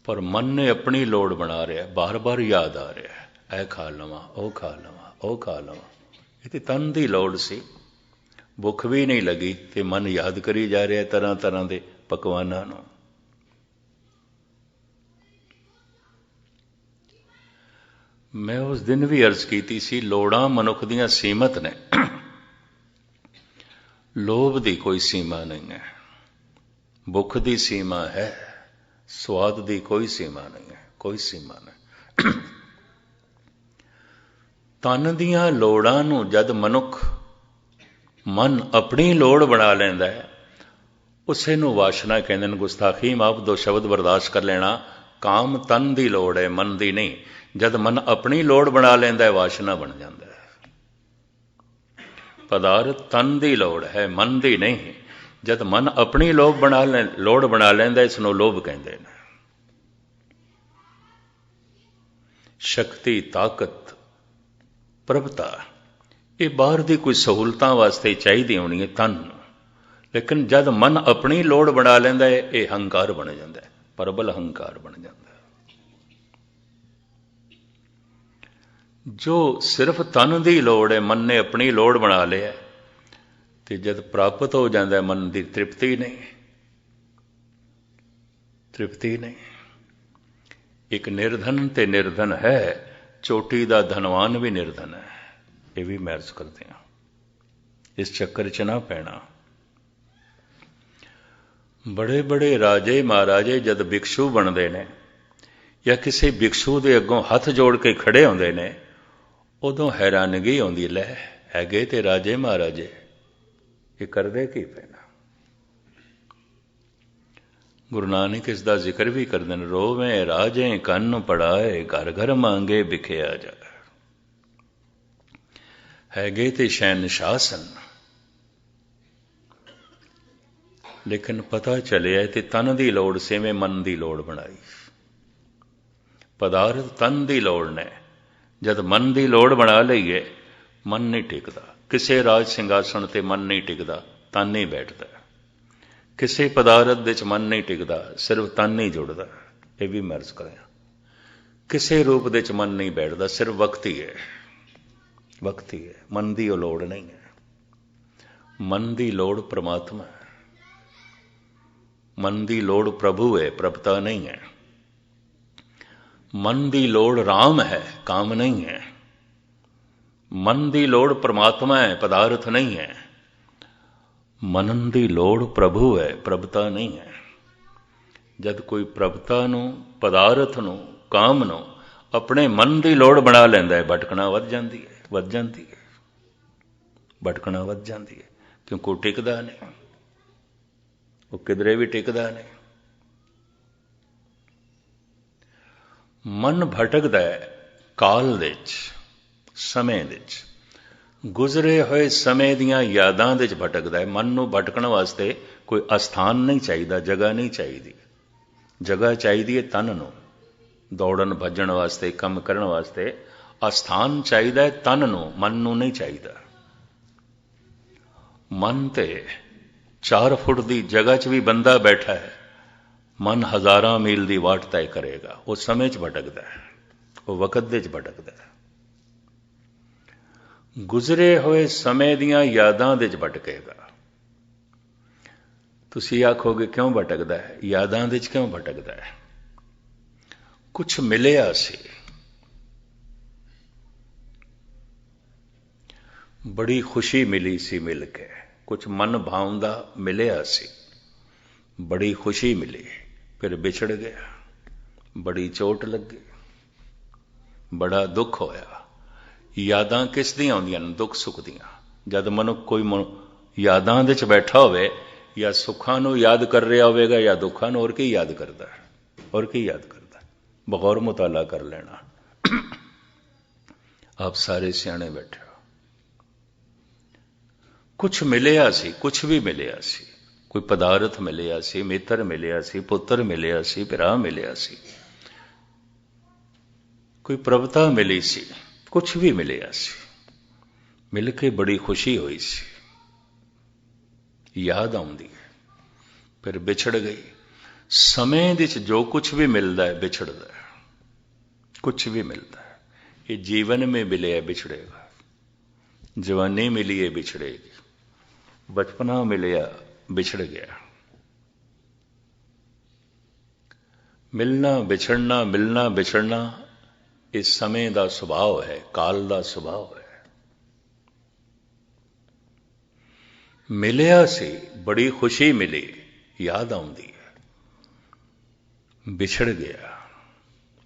ਪਰ ਮਨ ਨੇ ਆਪਣੀ ਲੋੜ ਬਣਾ ਰਿਹਾ, ਬਾਰ-ਬਾਰ ਯਾਦ ਆ ਰਿਹਾ, ਇਹ ਖਾ ਲਵਾਂ, ਉਹ ਖਾ ਲਵਾਂ, ਉਹ ਖਾ ਲਵਾਂ। ਇਹ ਤੇ ਤਨ ਦੀ ਲੋੜ ਸੀ। ਭੁੱਖ ਵੀ ਨਹੀਂ ਲੱਗੀ ਤੇ ਮਨ ਯਾਦ ਕਰੀ ਜਾ ਰਿਹਾ ਤਰ੍ਹਾਂ ਤਰ੍ਹਾਂ ਦੇ ਪਕਵਾਨਾਂ ਨੂੰ। ਮੈਂ ਉਸ ਦਿਨ ਵੀ ਅਰਜ਼ ਕੀਤੀ ਸੀ, ਲੋੜਾਂ ਮਨੁੱਖ ਦੀਆਂ ਸੀਮਤ ਨੇ, ਲੋਭ ਦੀ ਕੋਈ ਸੀਮਾ ਨਹੀਂ ਹੈ। ਭੁੱਖ ਦੀ ਸੀਮਾ ਹੈ, ਸਵਾਦ ਦੀ ਕੋਈ ਸੀਮਾ ਨਹੀਂ ਹੈ, ਕੋਈ ਸੀਮਾ ਨਹੀਂ। ਤਨ ਦੀਆਂ ਲੋੜਾਂ ਨੂੰ ਜਦ ਮਨੁੱਖ ਮਨ ਆਪਣੀ ਲੋੜ ਬਣਾ ਲੈਂਦਾ ਹੈ, ਉਸੇ ਨੂੰ ਵਾਸ਼ਨਾ ਕਹਿੰਦੇ ਨੇ। ਗੁਸਤਾਖੀ ਮਾਫ, ਦੋ ਸ਼ਬਦ ਬਰਦਾਸ਼ਤ ਕਰ ਲੈਣਾ। ਕਾਮ ਤਨ ਦੀ ਲੋੜ ਹੈ, ਮਨ ਦੀ ਨਹੀਂ। ਜਦ ਮਨ ਆਪਣੀ ਲੋੜ ਬਣਾ ਲੈਂਦਾ ਹੈ, ਵਾਸ਼ਨਾ ਬਣ ਜਾਂਦਾ ਹੈ। ਪਦਾਰਥ ਤਨ ਦੀ ਲੋੜ ਹੈ, ਮਨ ਦੀ ਨਹੀਂ। ਜਦ ਮਨ ਆਪਣੀ ਲੋੜ ਬਣਾ ਲੈਂਦਾ, ਇਸ ਨੂੰ ਲੋਭ ਕਹਿੰਦੇ ਨੇ। ਸ਼ਕਤੀ, ਤਾਕਤ, ਪ੍ਰਭਤਾ, ਇਹ ਬਾਹਰ ਦੀ ਕੋਈ ਸਹੂਲਤਾਂ ਵਾਸਤੇ ਚਾਹੀਦੀ ਹੋਣੀ ਹੈ ਤਨ ਨੂੰ, ਲੇਕਿਨ ਜਦ ਮਨ ਆਪਣੀ ਲੋੜ ਬਣਾ ਲੈਂਦਾ ਹੈ, ਇਹ ਹੰਕਾਰ ਬਣ ਜਾਂਦਾ ਹੈ, ਪ੍ਰਬਲ ਹੰਕਾਰ ਬਣ ਜਾਂਦਾ ਹੈ। ਜੋ ਸਿਰਫ ਤਨ ਦੀ ਲੋੜ ਹੈ, ਮਨ ਨੇ ਆਪਣੀ ਲੋੜ ਬਣਾ ਲਿਆ, ਤੇ ਜਦ ਪ੍ਰਾਪਤ ਹੋ ਜਾਂਦਾ ਮਨ ਦੀ ਤ੍ਰਿਪਤੀ ਨਹੀਂ, ਤ੍ਰਿਪਤੀ ਨਹੀਂ। ਇੱਕ ਨਿਰਧਨ ਤੇ ਨਿਰਧਨ ਹੈ, ਚੋਟੀ ਦਾ ਧਨਵਾਨ ਵੀ ਨਿਰਧਨ ਹੈ। ਇਹ ਵੀ ਮੈਂ ਅਰਜ਼ ਕਰਦੇ ਹਾਂ, ਇਸ ਚੱਕਰ 'ਚ ਨਾ ਪੈਣਾ। ਬੜੇ ਬੜੇ ਰਾਜੇ ਮਹਾਰਾਜੇ ਜਦ ਭਿਕਸ਼ੂ ਬਣਦੇ ਨੇ ਜਾਂ ਕਿਸੇ ਭਿਕਸ਼ੂ ਦੇ ਅੱਗੋਂ ਹੱਥ ਜੋੜ ਕੇ ਖੜੇ ਹੁੰਦੇ ਨੇ, ਉਦੋਂ ਹੈਰਾਨਗੀ ਆਉਂਦੀ, ਲੈ ਹੈਗੇ ਤੇ ਰਾਜੇ ਮਹਾਰਾਜੇ, ਇਹ ਕਰਦੇ ਕੀ ਪੈਣਾ। ਗੁਰੂ ਨਾਨਕ ਇਸ ਦਾ ਜ਼ਿਕਰ ਵੀ ਕਰਦੇ ਨੇ, ਰੋਵੇਂ ਰਾਜੇ ਕੰਨ ਪੜਾਏ, ਘਰ ਘਰ ਮੰਗੇ ਵਿਖਿਆ ਜਾ। ਹੈਗੇ ਤੇ ਸ਼ਹਿਨਸ਼ਾਹ ਸਨ, ਲੇਕਿਨ ਪਤਾ ਚੱਲਿਆ ਤੇ ਤਨ ਦੀ ਲੋੜ ਸੇਵੇਂ ਮਨ ਦੀ ਲੋੜ ਬਣਾਈ। ਪਦਾਰਥ ਤਨ ਦੀ ਲੋੜ ਨੇ, ਜਦ ਮਨ ਦੀ ਲੋੜ ਬਣਾ ਲਈਏ, ਮਨ ਨਹੀਂ ਟਿਕਦਾ। ਕਿਸੇ ਰਾਜ ਸਿੰਘਾਸਣ ਤੇ ਮਨ ਨਹੀਂ ਟਿਕਦਾ, ਤਨ ਨਹੀਂ ਬੈਠਦਾ। ਕਿਸੇ ਪਦਾਰਥ ਦੇ 'ਚ ਮਨ ਨਹੀਂ ਟਿਕਦਾ, ਸਿਰਫ ਤਨ ਨਹੀਂ ਜੁੜਦਾ। ਇਹ ਵੀ ਮੈਂ ਅਰਜ਼ ਕਰਿਆ। ਕਿਸੇ ਰੂਪ ਦੇ 'ਚ ਮਨ ਨਹੀਂ ਬੈਠਦਾ, ਸਿਰਫ ਵਕਤ ਹੀ ਹੈ, ਵਕਤ ਹੀ ਹੈ। ਮਨ ਦੀ ਉਹ ਲੋੜ ਨਹੀਂ ਹੈ। ਮਨ ਦੀ ਲੋੜ ਪ੍ਰਮਾਤਮਾ ਹੈ, ਮਨ ਦੀ ਲੋੜ ਪ੍ਰਭੂ ਹੈ, ਪ੍ਰਭਤਾ ਨਹੀਂ ਹੈ। ਮਨ ਦੀ ਲੋੜ ਰਾਮ ਹੈ, ਕਾਮ ਨਹੀਂ ਹੈ। ਮਨ ਦੀ ਲੋੜ ਪ੍ਰਮਾਤਮਾ ਹੈ, ਪਦਾਰਥ ਨਹੀਂ ਹੈ। ਮਨਨ ਦੀ ਲੋੜ ਪ੍ਰਭੂ ਹੈ, ਪ੍ਰਭਤਾ ਨਹੀਂ ਹੈ। ਜਦ ਕੋਈ ਪ੍ਰਭਤਾ ਨੂੰ, ਪਦਾਰਥ ਨੂੰ, ਕਾਮ ਨੂੰ ਆਪਣੇ ਮਨ ਦੀ ਲੋੜ ਬਣਾ ਲੈਂਦਾ ਹੈ, ਭਟਕਣਾ ਵੱਧ ਜਾਂਦੀ ਹੈ, ਵੱਧ ਜਾਂਦੀ ਹੈ, ਭਟਕਣਾ ਵੱਧ ਜਾਂਦੀ ਹੈ। ਕਿਉਂਕਿ ਉਹ ਟਿਕਦਾ ਨਹੀਂ, ਉਹ ਕਿਧਰੇ ਵੀ ਟਿਕਦਾ ਨਹੀਂ। ਮਨ ਭਟਕਦਾ ਹੈ ਕਾਲ ਦੇ 'ਚ, ਸਮੇਂ ਦੇ 'ਚ, ਗੁਜ਼ਰੇ ਹੋਏ ਸਮੇਂ ਦੀਆਂ ਯਾਦਾਂ ਦੇ 'ਚ ਭਟਕਦਾ ਹੈ। ਮਨ ਨੂੰ ਭਟਕਣ ਵਾਸਤੇ ਕੋਈ ਅਸਥਾਨ ਨਹੀਂ ਚਾਹੀਦਾ, ਜਗ੍ਹਾ ਨਹੀਂ ਚਾਹੀਦੀ। ਜਗ੍ਹਾ ਚਾਹੀਦੀ ਹੈ ਤਨ ਨੂੰ, ਦੌੜਨ ਭੱਜਣ ਵਾਸਤੇ, ਕੰਮ ਕਰਨ ਵਾਸਤੇ। ਅਸਥਾਨ ਚਾਹੀਦਾ ਹੈ ਤਨ ਨੂੰ, ਮਨ ਨੂੰ ਨਹੀਂ ਚਾਹੀਦਾ। ਮਨ ਤੇ 4 ਫੁੱਟ ਦੀ ਜਗ੍ਹਾ 'ਚ ਵੀ ਬੰਦਾ ਬੈਠਾ ਹੈ, ਮਨ ਹਜ਼ਾਰਾਂ ਮੀਲ ਦੀ ਵਾਟ ਤੈਅ ਕਰੇਗਾ। ਉਹ ਸਮੇਂ 'ਚ ਭਟਕਦਾ ਹੈ, ਉਹ ਵਕਤ ਦੇ 'ਚ ਭਟਕਦਾ ਹੈ। ਗੁਜ਼ਰੇ ਹੋਏ ਸਮੇਂ ਦੀਆਂ ਯਾਦਾਂ ਦੇ 'ਚ ਭਟਕੇਗਾ। ਤੁਸੀਂ ਆਖੋਗੇ ਕਿਉਂ ਭਟਕਦਾ ਹੈ, ਯਾਦਾਂ ਦੇ 'ਚ ਕਿਉਂ ਭਟਕਦਾ ਹੈ? ਕੁਛ ਮਿਲਿਆ ਸੀ, ਬੜੀ ਖੁਸ਼ੀ ਮਿਲੀ ਸੀ ਮਿਲ ਕੇ, ਕੁਛ ਮਨ ਭਾਉਂਦਾ ਮਿਲਿਆ ਸੀ, ਬੜੀ ਖੁਸ਼ੀ ਮਿਲੀ, ਫਿਰ ਵਿਛੜ ਗਿਆ, ਬੜੀ ਚੋਟ ਲੱਗੀ, ਬੜਾ ਦੁੱਖ ਹੋਇਆ। ਯਾਦਾਂ ਕਿਸ ਦੀਆਂ ਆਉਂਦੀਆਂ ਨੇ? ਦੁੱਖ ਸੁੱਖ ਦੀਆਂ। ਜਦ ਮਨੁੱਖ ਕੋਈ ਯਾਦਾਂ ਦੇ 'ਚ ਬੈਠਾ ਹੋਵੇ, ਜਾਂ ਸੁੱਖਾਂ ਨੂੰ ਯਾਦ ਕਰ ਰਿਹਾ ਹੋਵੇਗਾ ਜਾਂ ਦੁੱਖਾਂ ਨੂੰ, ਹੋਰ ਕੀ ਯਾਦ ਕਰਦਾ? ਹੋਰ ਕੀ ਯਾਦ ਕਰਦਾ? बगौर मुताला कर लेना। आप सारे सियाने बैठे हो, कुछ मिलिया सी, कुछ भी मिलिया सी, कोई पदार्थ मिलिया सी, मित्र मिलिया सी, पुत्र मिलिया सी, भरा मिलिया सी, कोई प्रभुता मिली सी, कुछ भी मिलिया सी, मिल के बड़ी खुशी हुई सी, याद आउंदी है, फिर बिछड़ गई। समय दे च जो कुछ भी मिलता है बिछड़ता है, कुछ भी मिलता है। ये जीवन में मिले है बिछड़ेगा, जवानी मिली है बिछड़ेगी, बचपना मिलिया बिछड़ गया। मिलना बिछड़ना, मिलना बिछड़ना इस समय का सुभाव है, काल का सुभाव है। मिलिया से बड़ी खुशी मिली, याद आउंदी है, बिछड़ गया,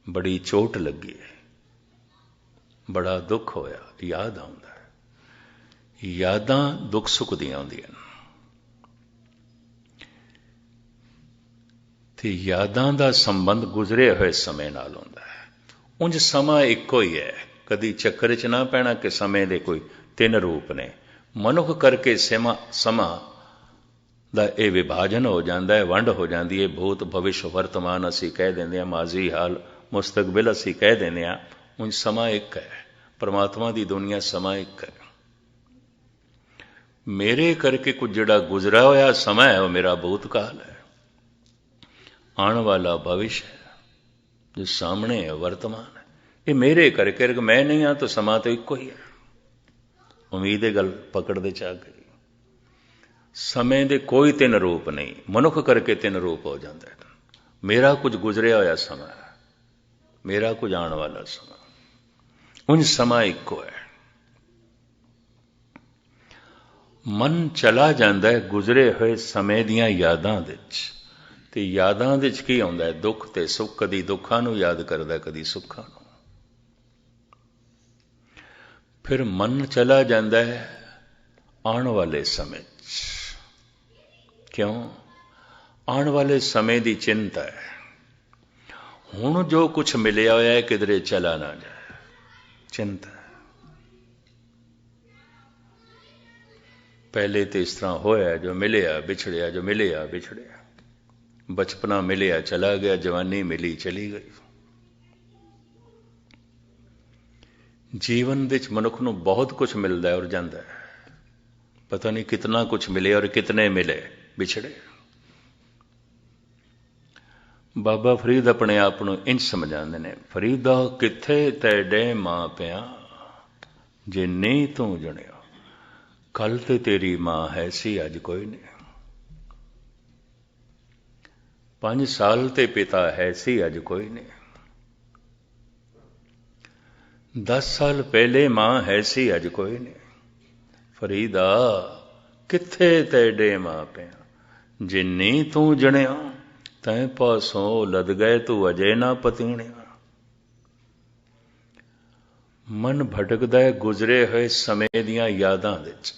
बड़ी चोट लगी है, बड़ा दुख होया, याद आउंदा है। यादां दुख सुख दियां हुंदियां ते यादां दा संबंध गुजरे हुए समय नाल हुंदा है। उंज समा इक्को ही है, कदी चक्कर च ना पैना कि समय दे कोई तीन रूप ने। मनुख करके समा दा ये विभाजन हो जाता है, वंड हो जाती है। भूत भविष्य वर्तमान असी कह देंगे हैं, माजी हाल मुस्तकबिल असी कह देंगे हैं। उंज समा एक है, परमात्मा की दुनिया समा एक है। मेरे करके कुछ जड़ा गुजरा होया समय है, वह मेरा भूतकाल है, आने वाला भविष्य है, जो सामने है वर्तमान है। ये मेरे करके, मैं नहीं हाँ तो समा तो इको ही है। उम्मीद है गल पकड़ते चा गई। समय दे कोई तीन रूप नहीं, मनुख करके तीन रूप हो जाता है। मेरा कुछ गुजरिया होया समय, मेरा कुछ आने वाला समय, उन समा इको है। मन चला जाता है गुजरे हुए समय दियां यादां विच, ते यादां विच की आउंदा है दुख ते सुख। कदी दुखां नूं याद करदा, कदी सुखां नूं। फिर मन चला जाता है आने वाले समय, क्यों? आने वाले समय की चिंता है। हुण जो कुछ मिलिया होया है किधरे चला ना जाए, चिंता है। पहले तो इस तरह होया, जो मिलिया बिछड़िया, जो मिलिया बिछड़िया। बचपना मिलिया चला गया, जवानी मिली चली गई। जीवन विच मनुख नूं बहुत कुछ मिलता है और जाता है, पता नहीं कितना कुछ मिले और कितने मिले बिछड़े। बाबा फरीद अपने आप को इंज समझाते हैं, फरीदा किथे तैडे मां पिया, जे नहीं तू जणिया, कल ते तेरी मां है सी अज कोई नहीं। 5 साल ते पिता है सी अज कोई नहीं। 10 साल पहले मां है सी अज कोई नहीं। फरीदा किथे तेडे मां पिया, जे नहीं तू जणिया, तैं पासों लद गए तू अजे ना पतीणिया। मन भटकदा है गुजरे हुए समय दियां यादां विच।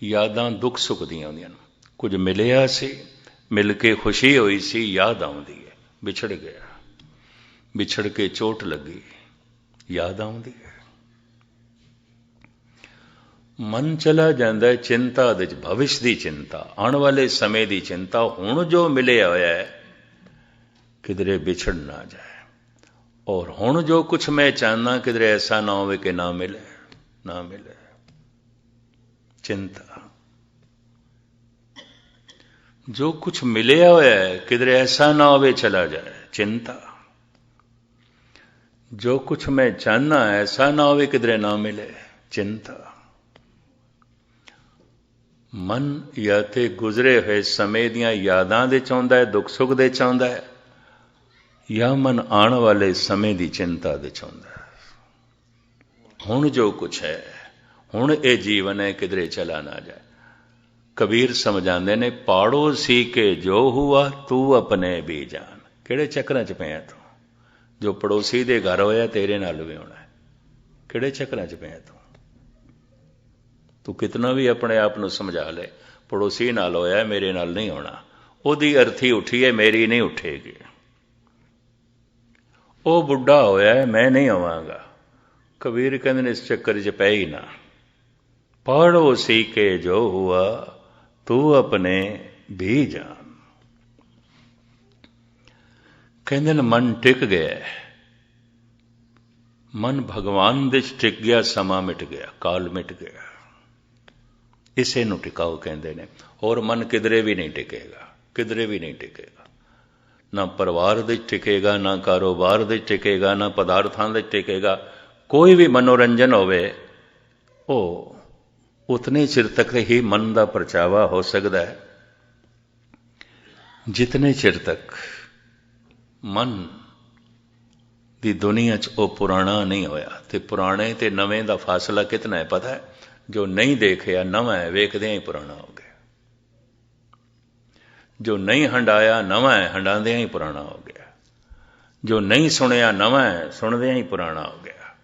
यादां दुख सुख दियां हुंदियां। कुछ मिलिया सी, मिल के खुशी हुई सी, याद आउंदी है, बिछड़ गया, बिछड़ के चोट लगी, याद आउंदी है। मन चला जाता है चिंता दे, भविष्य की चिंता, आने वाले समय की चिंता। हुण जो मिलिया होया है किधरे बिछड़ ना जाए, और हुण जो कुछ मैं चाहना किधरे ऐसा ना हो कि ना मिले, ना मिले, चिंता। जो कुछ मिलिया होया है किधरे ऐसा ना हो चला जाए, चिंता। जो कुछ मैं चाहना ऐसा ना हो किधरे ना मिले, चिंता। मन या ते गुजरे हुए समय दियां यादां दे चाहुंदा है, दुख सुख दे चाहुंदा है, या मन आने वाले समय की चिंता दे चाहुंदा है। हुण जो कुछ है, हुण ये जीवन है, किधरे चला ना जाए। कबीर समझाते ने, पाड़ोसी के जो हुआ तू अपने भी जान। किहड़े चक्करां च पिया तू? जो पड़ोसी दे घर होया तेरे नाल भी होना है। किहड़े चक्करां च पिया तू? तू कितना भी अपने आप को समझा ले, पड़ोसी नाल होया मेरे नाल नहीं होना, ओदी अर्थी उठी है, मेरी नहीं उठेगी। ਉਹ ਬੁੱਢਾ ਹੋਇਆ, ਮੈਂ ਨਹੀਂ ਆਵਾਂਗਾ। ਕਬੀਰ ਕਹਿੰਦੇ ਨੇ ਇਸ ਚੱਕਰ 'ਚ ਪੈ ਹੀ ਨਾ। ਪੜ੍ਹੋ ਸੀ ਕੇ ਜੋ ਹੁਆ ਤੂੰ ਆਪਣੇ ਵੀ ਜਾਨ। ਕਹਿੰਦੇ ਨੇ ਮਨ ਟਿਕ ਗਿਆ, ਮਨ ਭਗਵਾਨ ਦੇ 'ਚ ਟਿਕ ਗਿਆ, ਸਮਾਂ ਮਿਟ ਗਿਆ, ਕਾਲ ਮਿਟ ਗਿਆ। ਇਸੇ ਨੂੰ ਟਿਕਾਓ ਕਹਿੰਦੇ ਨੇ। ਹੋਰ ਮਨ ਕਿਧਰੇ ਵੀ ਨਹੀਂ ਟਿਕੇਗਾ, ਕਿਧਰੇ ਵੀ ਨਹੀਂ ਟਿਕੇਗਾ। ਨਾ ਪਰਿਵਾਰ ਦੇ ਟਿਕੇਗਾ, ਨਾ ਕਾਰੋਬਾਰ ਦੇ ਟਿਕੇਗਾ, ਨਾ ਪਦਾਰਥਾਂ ਦੇ ਟਿਕੇਗਾ। ਕੋਈ ਵੀ ਮਨੋਰੰਜਨ ਹੋਵੇ ਉਹ ਉਤਨੇ ਚਿਰ ਤੱਕ ਹੀ ਮਨ ਦਾ ਪਰਚਾਵਾ ਹੋ ਸਕਦਾ ਹੈ ਜਿਤਨੇ ਚਿਰ ਤੱਕ ਮਨ ਦੀ ਦੁਨੀਆ 'ਚ ਉਹ ਪੁਰਾਣਾ ਨਹੀਂ ਹੋਇਆ। ਤੇ ਪੁਰਾਣੇ ਤੇ ਨਵੇਂ ਦਾ ਫਾਸਲਾ ਕਿਤਨਾ ਹੈ ਪਤਾ ਹੈ? ਜੋ ਨਹੀਂ ਦੇਖਿਆ ਨਵਾਂ ਹੈ, ਵੇਖਦਿਆਂ ਹੀ ਪੁਰਾਣਾ ਹੋ ਗਿਆ। ਜੋ ਨਹੀਂ ਹੰਡਾਇਆ ਨਵਾਂ ਹੈ, ਹੰਡਾਉਂਦਿਆਂ ਹੀ ਪੁਰਾਣਾ ਹੋ ਗਿਆ। ਜੋ ਨਹੀਂ ਸੁਣਿਆ ਨਵਾਂ ਹੈ, ਸੁਣਦਿਆਂ ਹੀ ਪੁਰਾਣਾ ਹੋ ਗਿਆ।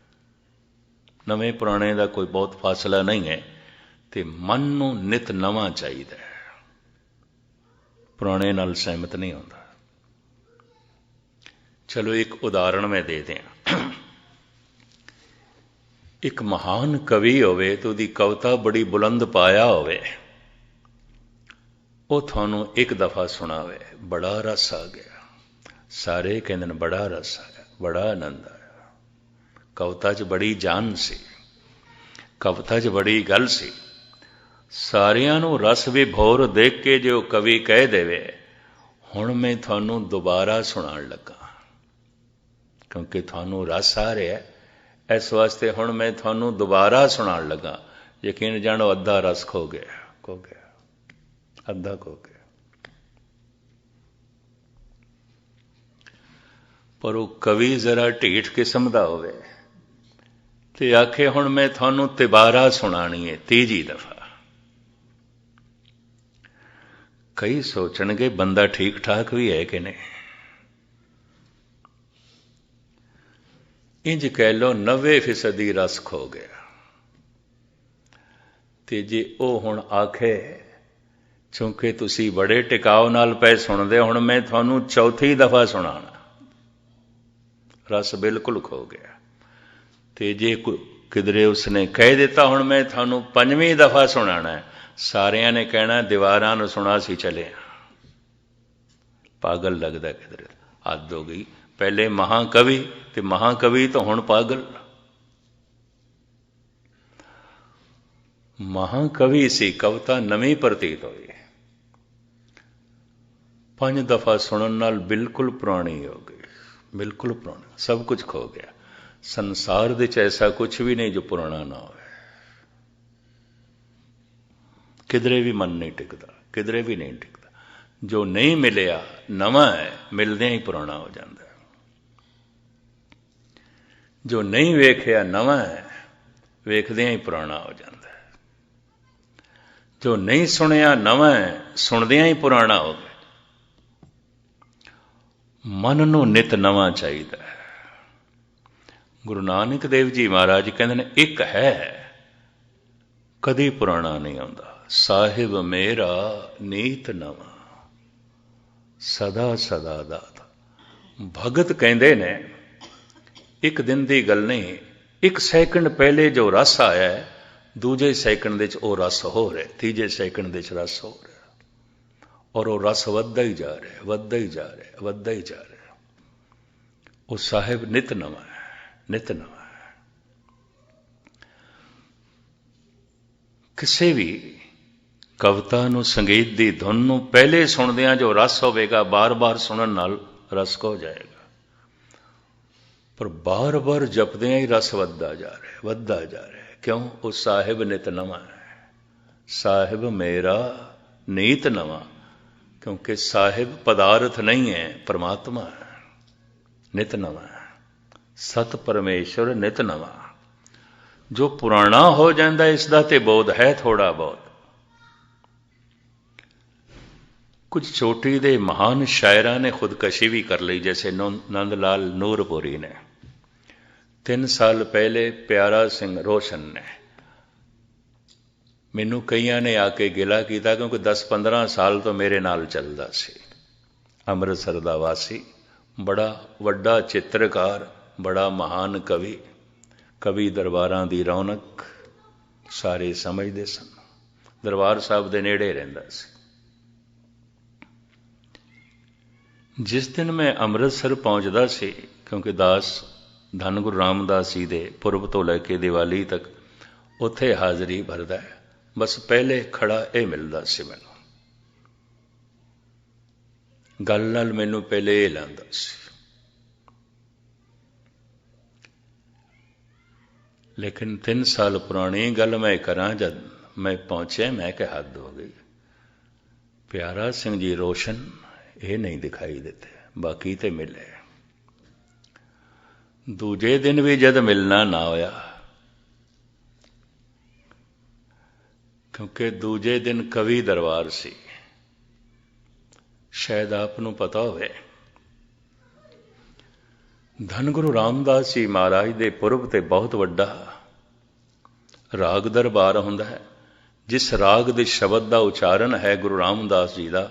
ਨਵੇਂ ਪੁਰਾਣੇ ਦਾ ਕੋਈ ਬਹੁਤ ਫਾਸਲਾ ਨਹੀਂ ਹੈ। ਤੇ ਮਨ ਨੂੰ ਨਿਤ ਨਵਾਂ ਚਾਹੀਦਾ ਹੈ, ਪੁਰਾਣੇ ਨਾਲ ਸਹਿਮਤ ਨਹੀਂ ਹੁੰਦਾ। ਚਲੋ ਇੱਕ ਉਦਾਹਰਣ ਮੈਂ ਦੇ ਦਿਆਂ। ਇੱਕ ਮਹਾਨ ਕਵੀ ਹੋਵੇ ਤੇ ਉਹਦੀ ਕਵਿਤਾ ਬੜੀ ਬੁਲੰਦ ਪਾਇਆ ਹੋਵੇ, ਉਹ ਤੁਹਾਨੂੰ ਇੱਕ ਦਫਾ ਸੁਣਾਵੇ, ਬੜਾ ਰਸ ਆ ਗਿਆ। ਸਾਰੇ ਕਹਿੰਦੇ ਨੇ ਬੜਾ ਰਸ ਆਇਆ, ਬੜਾ ਆਨੰਦ ਆਇਆ। ਕਵਿਤਾ 'ਚ ਬੜੀ ਜਾਨ ਸੀ, ਕਵਿਤਾ 'ਚ ਬੜੀ ਗੱਲ ਸੀ। ਸਾਰਿਆਂ ਨੂੰ ਰਸ ਵਿਭੋਰ ਦੇਖ ਕੇ ਜੇ ਉਹ ਕਵੀ ਕਹਿ ਦੇਵੇ ਹੁਣ ਮੈਂ ਤੁਹਾਨੂੰ ਦੁਬਾਰਾ ਸੁਣਾਉਣ ਲੱਗਾ, ਕਿਉਂਕਿ ਤੁਹਾਨੂੰ ਰਸ ਆ ਰਿਹਾ, ਇਸ ਵਾਸਤੇ ਹੁਣ ਮੈਂ ਤੁਹਾਨੂੰ ਦੁਬਾਰਾ ਸੁਣਾਉਣ ਲੱਗਾ। ਯਕੀਨ ਜਾਣੋ ਅੱਧਾ ਰਸ ਖੋ ਗਿਆ, ਖੋ ਗਿਆ, ਅੱਧਾ ਖੋ ਗਿਆ। ਪਰ ਉਹ ਕਵੀ ਜ਼ਰਾ ਢੀਠ ਕਿਸਮ ਦਾ ਹੋਵੇ ਤੇ ਆਖੇ ਹੁਣ ਮੈਂ ਤੁਹਾਨੂੰ ਤਿਬਾਰਾ ਸੁਣਾਣੀ ਹੈ, ਤੀਜੀ ਦਫਾ। ਕਈ ਸੋਚਣਗੇ ਬੰਦਾ ਠੀਕ ਠਾਕ ਵੀ ਹੈ ਕਿ ਨਹੀਂ। ਇੰਜ ਕਹਿ ਲਓ 90% ਰਸ ਖੋ ਗਿਆ। ਤੇ ਜੇ ਉਹ ਹੁਣ ਆਖੇ ਚੂੰਕਿ ਤੁਸੀਂ ਬੜੇ ਟਿਕਾਓ ਨਾਲ ਪਏ ਸੁਣਦੇ, ਹੁਣ ਮੈਂ ਤੁਹਾਨੂੰ ਚੌਥੀ ਦਫਾ ਸੁਣਾਣਾ, ਰਸ ਬਿਲਕੁਲ ਖੋ ਗਿਆ। ਤੇ ਜੇ ਕਿਧਰੇ ਉਸਨੇ ਕਹਿ ਦਿੱਤਾ ਹੁਣ ਮੈਂ ਤੁਹਾਨੂੰ ਪੰਜਵੀਂ ਦਫਾ ਸੁਣਾਣਾ, ਸਾਰਿਆਂ ਨੇ ਕਹਿਣਾ ਦੀਵਾਰਾਂ ਨੂੰ ਸੁਣਾ ਸੀ ਚਲੇ, ਪਾਗਲ ਲੱਗਦਾ ਕਿਧਰੇ, ਹੱਦ ਹੋ ਗਈ। ਪਹਿਲੇ ਮਹਾਕਵੀ ਤੇ ਮਹਾਕਵੀ ਤੋਂ ਹੁਣ ਪਾਗਲ। ਮਹਾਕਵੀ ਸੀ, ਕਵਿਤਾ ਨਵੀਂ ਪ੍ਰਤੀਤ ਹੋਈ, 5 ਦਫਾ ਸੁਣਨ ਨਾਲ ਬਿਲਕੁਲ ਪੁਰਾਣੀ ਹੋ ਗਈ, ਬਿਲਕੁਲ ਪੁਰਾਣੀ, ਸਭ ਕੁਝ ਖੋ ਗਿਆ। ਸੰਸਾਰ ਦੇ 'ਚ ਐਸਾ ਕੁਝ ਵੀ ਨਹੀਂ ਜੋ ਪੁਰਾਣਾ ਨਾ ਹੋਵੇ। ਕਿਧਰੇ ਵੀ ਮਨ ਨਹੀਂ ਟਿਕਦਾ, ਕਿਧਰੇ ਵੀ ਨਹੀਂ ਟਿਕਦਾ। ਜੋ ਨਹੀਂ ਮਿਲਿਆ ਨਵਾਂ ਹੈ, ਮਿਲਦਿਆਂ ਹੀ ਪੁਰਾਣਾ ਹੋ ਜਾਂਦਾ। ਜੋ ਨਹੀਂ ਵੇਖਿਆ ਨਵਾਂ ਹੈ, ਵੇਖਦਿਆਂ ਹੀ ਪੁਰਾਣਾ ਹੋ ਜਾਂਦਾ। ਜੋ ਨਹੀਂ ਸੁਣਿਆ ਨਵਾਂ ਹੈ, ਸੁਣਦਿਆਂ ਹੀ ਪੁਰਾਣਾ ਹੋ ਗਿਆ। ਮਨ ਨੂੰ ਨਿਤ ਨਵਾਂ ਚਾਹੀਦਾ ਹੈ। ਗੁਰੂ ਨਾਨਕ ਦੇਵ ਜੀ ਮਹਾਰਾਜ ਕਹਿੰਦੇ ਨੇ ਇੱਕ ਹੈ ਕਦੀ ਪੁਰਾਣਾ ਨਹੀਂ ਆਉਂਦਾ, ਸਾਹਿਬ ਮੇਰਾ ਨੀਤ ਨਵਾਂ ਸਦਾ ਸਦਾ ਦਾਤਾ। ਭਗਤ ਕਹਿੰਦੇ ਨੇ ਇੱਕ ਦਿਨ ਦੀ ਗੱਲ ਨਹੀਂ, 1 ਸੈਕਿੰਡ ਪਹਿਲੇ ਜੋ ਰਸ ਆਇਆ ਹੈ, ਦੂਜੇ ਸੈਕਿੰਡ ਦੇ 'ਚ ਉਹ ਰਸ ਹੋ ਰਿਹਾ, ਤੀਜੇ ਸੈਕਿੰਡ ਦੇ 'ਚ ਰਸ ਹੋ ਰਿਹਾ, ਔਰ ਉਹ ਰਸ ਵੱਧਦਾ ਹੀ ਜਾ ਰਿਹਾ, ਵੱਧਦਾ ਹੀ ਜਾ ਰਿਹਾ, ਵੱਧਦਾ ਹੀ ਜਾ ਰਿਹਾ। ਉਹ ਸਾਹਿਬ ਨਿਤ ਨਵਾਂ ਹੈ, ਨਿਤ ਨਵਾਂ ਹੈ। ਕਿਸੇ ਵੀ ਕਵਿਤਾ ਨੂੰ, ਸੰਗੀਤ ਦੀ ਧੁਨ ਨੂੰ ਪਹਿਲੇ ਸੁਣਦਿਆਂ ਜੋ ਰਸ ਹੋਵੇਗਾ, ਬਾਰ-ਬਾਰ ਸੁਣਨ ਨਾਲ ਰਸ ਖੋ ਜਾਏਗਾ। ਪਰ ਬਾਰ-ਬਾਰ ਜਪਦਿਆਂ ਹੀ ਰਸ ਵੱਧਦਾ ਜਾ ਰਿਹਾ, ਵੱਧਦਾ ਜਾ ਰਿਹਾ। ਕਿਉਂ? ਉਹ ਸਾਹਿਬ ਨਿਤ ਨਵਾਂ ਹੈ। ਸਾਹਿਬ ਮੇਰਾ ਨੀਤ ਨਵਾਂ, ਕਿਉਂਕਿ ਸਾਹਿਬ ਪਦਾਰਥ ਨਹੀਂ ਹੈ, ਪਰਮਾਤਮਾ ਹੈ, ਨਿਤ ਨਵਾਂ ਹੈ। ਸਤ ਪਰਮੇਸ਼ਵਰ ਨਿਤ ਨਵਾਂ। ਜੋ ਪੁਰਾਣਾ ਹੋ ਜਾਂਦਾ ਇਸ ਦਾ ਤੇ ਬੋਧ ਹੈ ਥੋੜਾ ਬਹੁਤ। ਕੁਝ ਚੋਟੀ ਦੇ ਮਹਾਨ ਸ਼ਾਇਰਾਂ ਨੇ ਖੁਦਕਸ਼ੀ ਵੀ ਕਰ ਲਈ, ਜੈਸੇ ਨੰਦ ਲਾਲ ਨੂਰਪੁਰੀ ਨੇ। 3 ਸਾਲ ਪਹਿਲੇ ਪਿਆਰਾ ਸਿੰਘ ਰੋਸ਼ਨ ਨੇ। ਮੈਨੂੰ ਕਈਆਂ ਨੇ ਆ ਕੇ ਗਿਲਾ ਕੀਤਾ, ਕਿਉਂਕਿ 10-15 ਸਾਲ ਤੋਂ ਮੇਰੇ ਨਾਲ ਚੱਲਦਾ ਸੀ। ਅੰਮ੍ਰਿਤਸਰ ਦਾ ਵਾਸੀ, बड़ा वड्डा चित्रकार, बड़ा महान कवि, कवि दरबारां दी रौनक सारे समझदे सन। दरबार साहब दे नेड़े रहिंदा सी। जिस दिन मैं ਅੰਮ੍ਰਿਤਸਰ पहुँचदा सी, क्योंकि दास धन गुरु रामदास जी दे पुरब तो लैके दिवाली तक उत्थे हाज़री भरदा है, बस पहले खड़ा ये मिलदा सी मैनूं। गल नाल मैनूं पहले ये लांदा सी। लेकिन 3 साल पुरानी गल मैं करां, जद मैं पहुंचे मैं कहा हद हो गई। प्यारा सिंह जी रोशन ये नहीं दिखाई देते, बाकी ते मिले। दूजे दिन भी जद मिलना ना होया, क्योंकि दूजे दिन कवि दरबार सी। शायद आपनूं पता होवे, धन गुरु रामदास जी महाराज दे पुरब ते बहुत वड्डा राग दरबार हुंदा है। जिस राग दे शब्द का उचारण है गुरु रामदास जी का,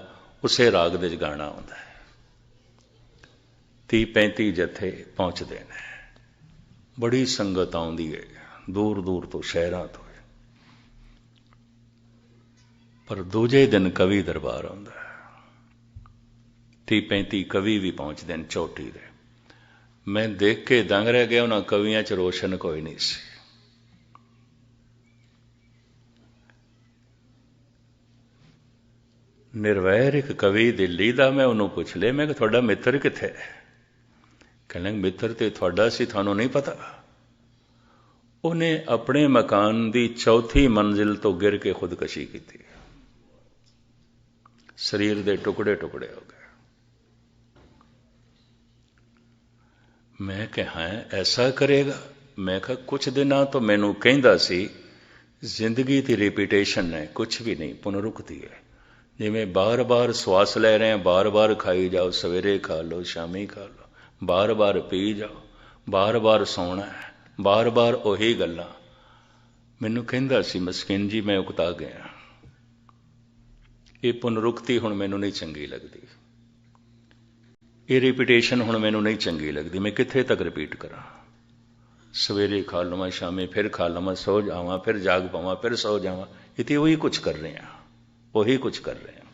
उसे राग दे गाना आउंदा है। 30-35 जथे पहुंचते हैं, बड़ी संगत आउंदी है दूर दूर तो, शहरां तो। पर दूजे दिन कवि दरबार आउंदा है, 30-35 कवि भी पहुंचते हैं चोटी दे। मैं देख के दंग रह गया, उन्हां कवियां च रोशन कोई नहीं सी। निर्वैर एक कवि दिल्ली का, मैं उन्होंने पुछ लिया, मैं कि तुहाडा मित्र कित्थे है? कहने मित्र तो तुहाडा सी, थानू नहीं पता। उन्हें अपने मकान की 4थी मंजिल तो गिर के खुदकशी की, शरीर के टुकड़े टुकड़े हो गए। मैं कहा ऐसा करेगा? मैं कहा कुछ दिना तो मैनू कहंदा सी जिंदगी की रिपीटेशन है, कुछ भी नहीं, पुनरुक्ति है। जिमें बार बार श्वास ले रहे हैं, बार बार खाई जाओ, सवेरे खा लो, शामी खा लो, बार बार पी जाओ, बार बार सौना है, बार बार उही गल्लां। मैनू कहंदा सी मस्किन जी मैं उकता गया, ये पुनरुक्ति हुण मैनू नहीं चंगी लगती, ये रिपीटेशन हुण मैनू नहीं चंगी लगती। मैं कित्थे तक रिपीट करा? सवेरे खा लवां, शामी फिर खा लवां, सो जावां, फिर जाग पावां, फिर सो जावां। इतनी वही कुछ कर रहे हैं, वही कुछ कर रहे हैं।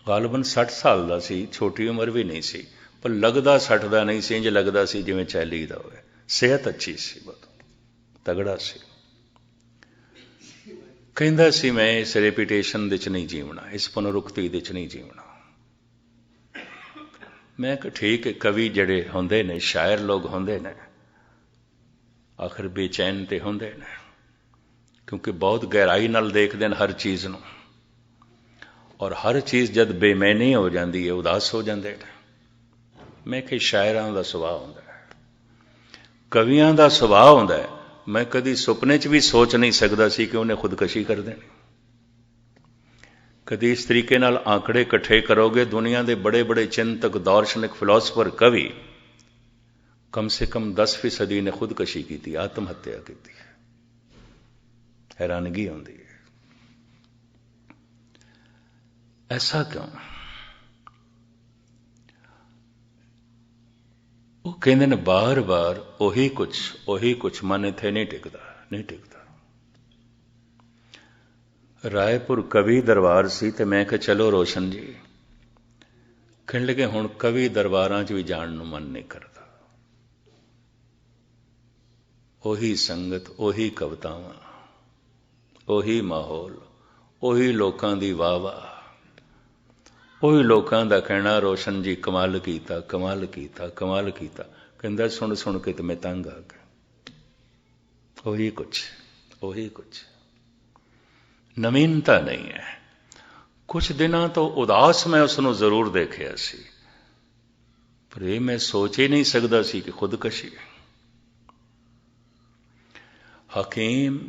गालबन 60 साल का सी, छोटी उम्र भी नहीं सी, पर लगदा 60 का नहीं सी, इंज लगदा सी जिवें 40 का होवे। सेहत अच्छी सी, बहुत तगड़ा सी। कहंदा सी मैं इस रेपीटेशन दे च नहीं जीवना, इस पुनरुक्ति दे च नहीं जीवना। मैं कि ठीक है, कवि जड़े होंदे ने, शायर लोग होंदे ने, आखिर बेचैन ते होंदे ने, क्योंकि बहुत गहराई नाल देखते हैं हर चीज़ नूं, और हर चीज़ जद बेमैनी हो जाती है, उदास हो जाते हैं। मैं कि शायरां दा सुभाव हुंदा है, कवियां दा सुभाव हुंदा है। मैं कदी सुपने च भी सोच नहीं सकता सी कि उन्हें खुदकशी कर देनी। कदी इस तरीके नाल आंकड़े इकट्ठे करोगे, दुनिया के बड़े बड़े चिंतक, दार्शनिक, फिलोसफर, कवि, कम से कम 10% ने खुदकशी की, आत्महत्या की। हैरानगी होती है, ऐसा क्यों? वो कहते हैं बार बार ओही कुछ मन इत्थे नहीं टिकता, नहीं टिकता। रायपुर कवि दरबार सी, ते मैं कहा चलो रोशन जी, कहने लगे हुण कवि दरबारां च भी जाण नूं मन नहीं करता। ओही संगत, ओही कवितावां, ओही माहौल, ओही लोकां दी वाह वाह, ओही लोकां दा कहना रोशन जी कमाल कीता, कमाल कीता, कमाल कीता। कहंदा सुन सुन के तो मैं तंग आ गया। ओही कुछ, ओही कुछ, नवीनता नहीं है। कुछ दिनों तो उदास मैं उसनों जरूर देखिया सी, पर यह मैं सोच ही नहीं सकता सी कि खुदकशी। हकीम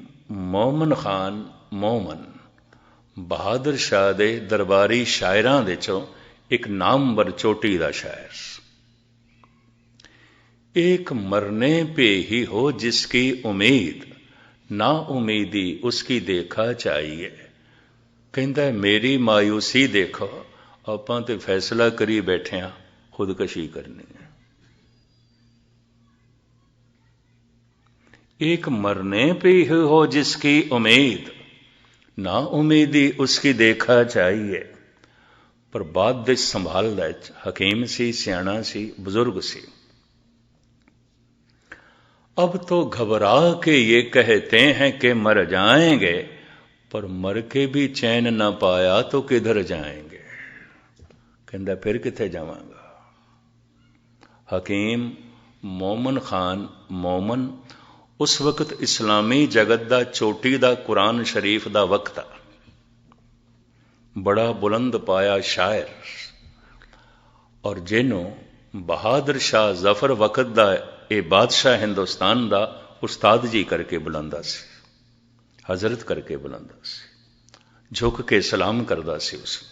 मोमन खान मोमन बहादुर शाह दे दरबारी शायरां दे चों एक नामवर चोटी दा शायर। एक मरने पे ही हो जिसकी उम्मीद, ना उम्मीदी उसकी देखा चाहिए। कहंदा मेरी मायूसी देखो, आपां ते फैसला करी बैठे हाँ, खुदकशी करनी है। एक मरने पे ही हो जिसकी उम्मीद, ना उम्मीदी उसकी देखा चाहिए। पर बात दे संभालदा हकीम सी, सियाणा सी, बुजुर्ग सी। अब तो घबरा के ये कहते हैं कि मर जाएंगे, पर मर के भी चैन ना पाया तो किधर जाएंगे। कहंदा फिर किथे जावांगा। हकीम मोमन खान मोमन उस वक्त इस्लामी जगत दा चोटी दा कुरान शरीफ दा वक्त आ, बड़ा बुलंद पाया शायर, और जिन्हों बहादुर शाह जफर वक्त दा ये बादशाह हिंदुस्तान दा उस्ताद जी करके बुलांदा सी, हजरत करके बुलांदा सी, झुक के सलाम करदा सी उसको,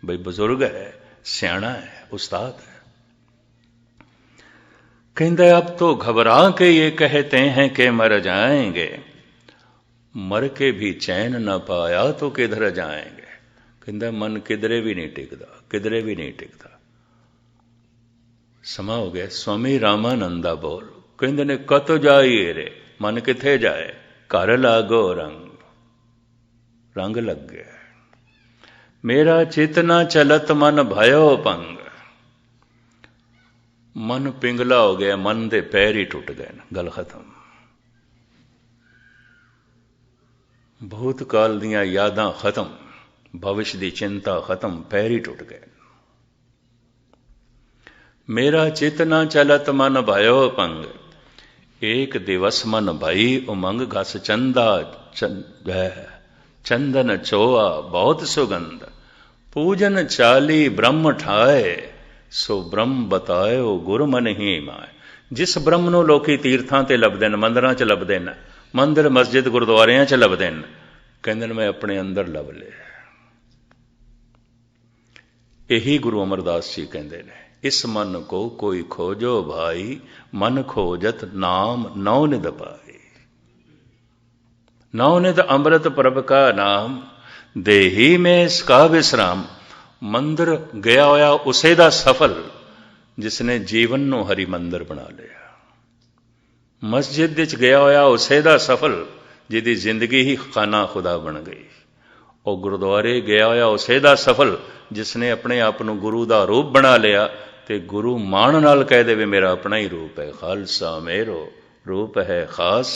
भाई बुजुर्ग है, सियाणा है, उस्ताद है। कहंदा अब तो घबरा के ये कहते हैं कि मर जाएंगे, मर के भी चैन न पाया तो किधर जाएंगे। कहंदा मन किधरे भी नहीं टिकदा, किधरे भी नहीं टिकदा। समा हो गया। स्वामी रामानंदा बोल कहंदे ने कत जाइए रे, मन किथे जाए, घर लागो रंग, रंग लग गया। मेरा चित ना चलत मन भयो पंग, मन पिंगला हो गया, मन दे पैर ही टुट गए, गल खत्म। भूतकाल दियां यादां खत्म, भविष्य दी चिंता खत्म, पैर ही टुट गए। मेरा चित ना चलत मन भयो पंग, एक दिवस मन भई उमंग, घस चंदा चंदन चोआ बहुत सुगंध, पूजन चाली ब्रह्म ठाए, सो ब्रह्म बतायो गुर मन ही माए। जिस ब्रह्म नूं लोकी तीर्थां ते लभदे ने, मंदिरां च लभदे ने, मंदिर मस्जिद गुरुद्वारियां च लभदे ने, कहंदे ने मैं अपने अंदर लभ लिया। यही गुरु अमरदास जी कहंदे ने, इस मन को कोई खोजो भाई, मन खोजत नाम नौ निध पाई। नौ निध अमृत प्रभ का नाम, देही में इसका विश्राम। मंदिर गया होया उसे दा सफल, जिसने जीवन नूं हरि मंदिर बना लिया। मस्जिद विच गया होया उसे दा सफल, जिहदी जिंदगी ही खाना खुदा बन गई। और गुरुद्वारे गया होया उसे दा सफल, जिसने अपने आप नूं गुरु दा रूप बना लिया, ते गुरु माण नाल कह देवे मेरा अपना ही रूप है। खालसा मेरो रूप है खास,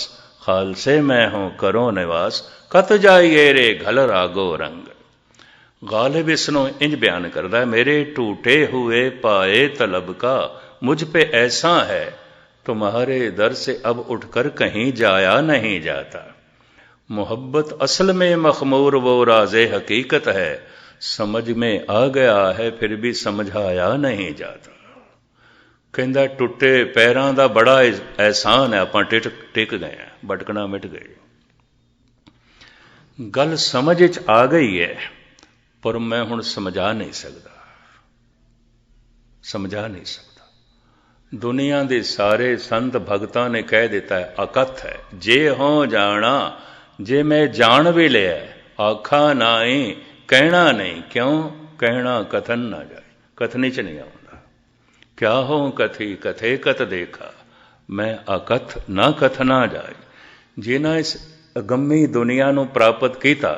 खालसे मैं हूं करो निवास, कत जाइए रे घल रागो रंग। गालिब इसनों इंज बयान करता है, मेरे टूटे हुए पाए तलब का मुझ पे ऐसा है, तुम्हारे दर से अब उठकर कहीं जाया नहीं जाता। मोहब्बत असल में मखमूर वो राज़े हकीकत है, समझ में आ गया है फिर भी समझाया नहीं जाता। कहंदा टुटे पैरां दा बड़ा एहसान है, आपां टिक गए हैं, भटकना मिट गई। गल समझ च आ गई है, पर मैं हुण समझा नहीं सकता, समझा नहीं सकता। दुनिया के सारे संत भगतां ने कह दिता है, अकथ है जे हो जाना, जे मैं जान भी लिया, आखा नाई कहना नहीं। क्यों कहना कथन ना जाए, कथनी च नहीं आउंदा। क्या हो कथी कथे कत देखा, मैं अकथ ना कथना जाए। जिन्हां इस अगम्मी दुनिया नूं प्राप्त कीता,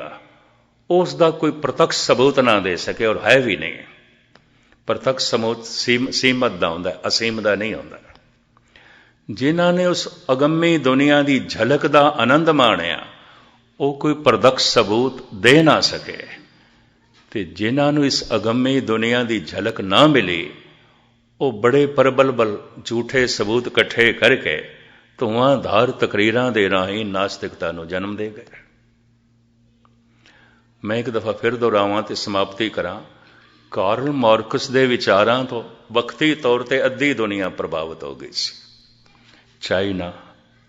उसका कोई प्रत्यक्ष सबूत ना दे सके, और है भी नहीं। प्रत्यक्ष सबूत सीमत का होंदा, असीम का नहीं होंदा। जिन्हां ने उस अगम्मी दुनिया की झलक का आनंद माणिया, वो कोई प्रत्यक्ष सबूत दे ना सके। ते जिन्हां नूं इस अगम्मी दुनिया की झलक ना मिली, वो बड़े प्रबल झूठे सबूत इकट्ठे करके धुआंधार तकरीरां दे राहीं नास्तिकता नूं जन्म दे गए। मैं एक दफ़ा फिर दोहरावां ते समाप्ति करां। कार्ल मार्क्स दे विचारां तो वक्ती तौर ते अद्धी दुनिया प्रभावित हो गई सी। China,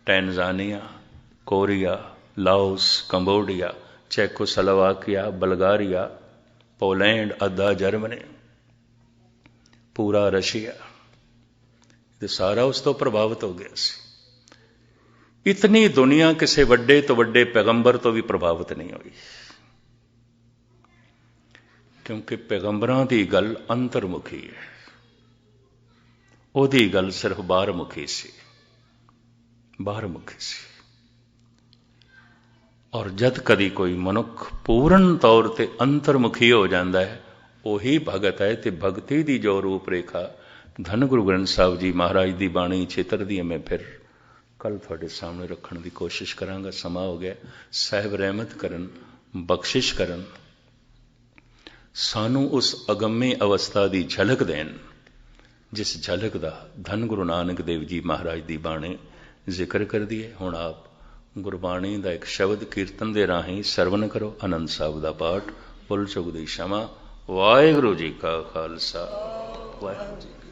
Tanzania, Korea, Laos, Cambodia, Czechoslovakia, Bulgaria, Poland, अद्धा जर्मनी, पूरा रशिया, ये सारा उस तो प्रभावित हो गया सी। इतनी दुनिया किसी वड्डे तो वड्डे पैगंबर तो भी प्रभावित नहीं हुई, क्योंकि पैगंबरां दी गल अंतर्मुखी है। ਉਹਦੀ ਗੱਲ ਸਿਰਫ ਬਾਹਰਮੁਖੀ ਸੀ, ਬਾਹਰਮੁਖੀ ਸੀ। ਔਰ ਜਦ ਕਦੀ ਕੋਈ ਮਨੁੱਖ ਪੂਰਨ ਤੌਰ ਤੇ ਅੰਤਰਮੁਖੀ ਹੋ ਜਾਂਦਾ ਹੈ, ਉਹੀ ਭਗਤ ਹੈ। ਤੇ ਭਗਤੀ ਦੀ ਜੋ ਰੂਪ ਰੇਖਾ ਧੰਨ ਗੁਰੂ ਗ੍ਰੰਥ ਸਾਹਿਬ ਜੀ ਮਹਾਰਾਜ ਦੀ ਬਾਣੀ ਚਿੱਤਰ ਦੀ ਮੈਂ ਫਿਰ ਕੱਲ੍ਹ ਤੁਹਾਡੇ ਸਾਹਮਣੇ ਰੱਖਣ ਦੀ ਕੋਸ਼ਿਸ਼ ਕਰਾਂਗਾ। ਸਮਾਂ ਹੋ ਗਿਆ। ਸਾਹਿਬ ਰਹਿਮਤ ਕਰਨ, ਬਖਸ਼ਿਸ਼ ਕਰਨ, ਸਾਨੂੰ ਉਸ ਅਗੰਮੀ ਅਵਸਥਾ ਦੀ ਝਲਕ ਦੇਣ, ਜਿਸ ਝਲਕ ਦਾ ਧੰਨ ਗੁਰੂ ਨਾਨਕ ਦੇਵ ਜੀ ਮਹਾਰਾਜ ਦੀ ਬਾਣੀ ਜ਼ਿਕਰ ਕਰਦੀ ਹੈ। ਹੁਣ ਆਪ ਗੁਰਬਾਣੀ ਦਾ ਇੱਕ ਸ਼ਬਦ ਕੀਰਤਨ ਦੇ ਰਾਹੀਂ ਸਰਵਨ ਕਰੋ। ਆਨੰਦ ਸਾਹਿਬ ਦਾ ਪਾਠ, ਭੁੱਲ ਚੁੱਕ ਦੀ क्षमा। ਵਾਹਿਗੁਰੂ ਜੀ ਕਾ ਖਾਲਸਾ, ਵਾਹਿਗੁਰੂ ਜੀ।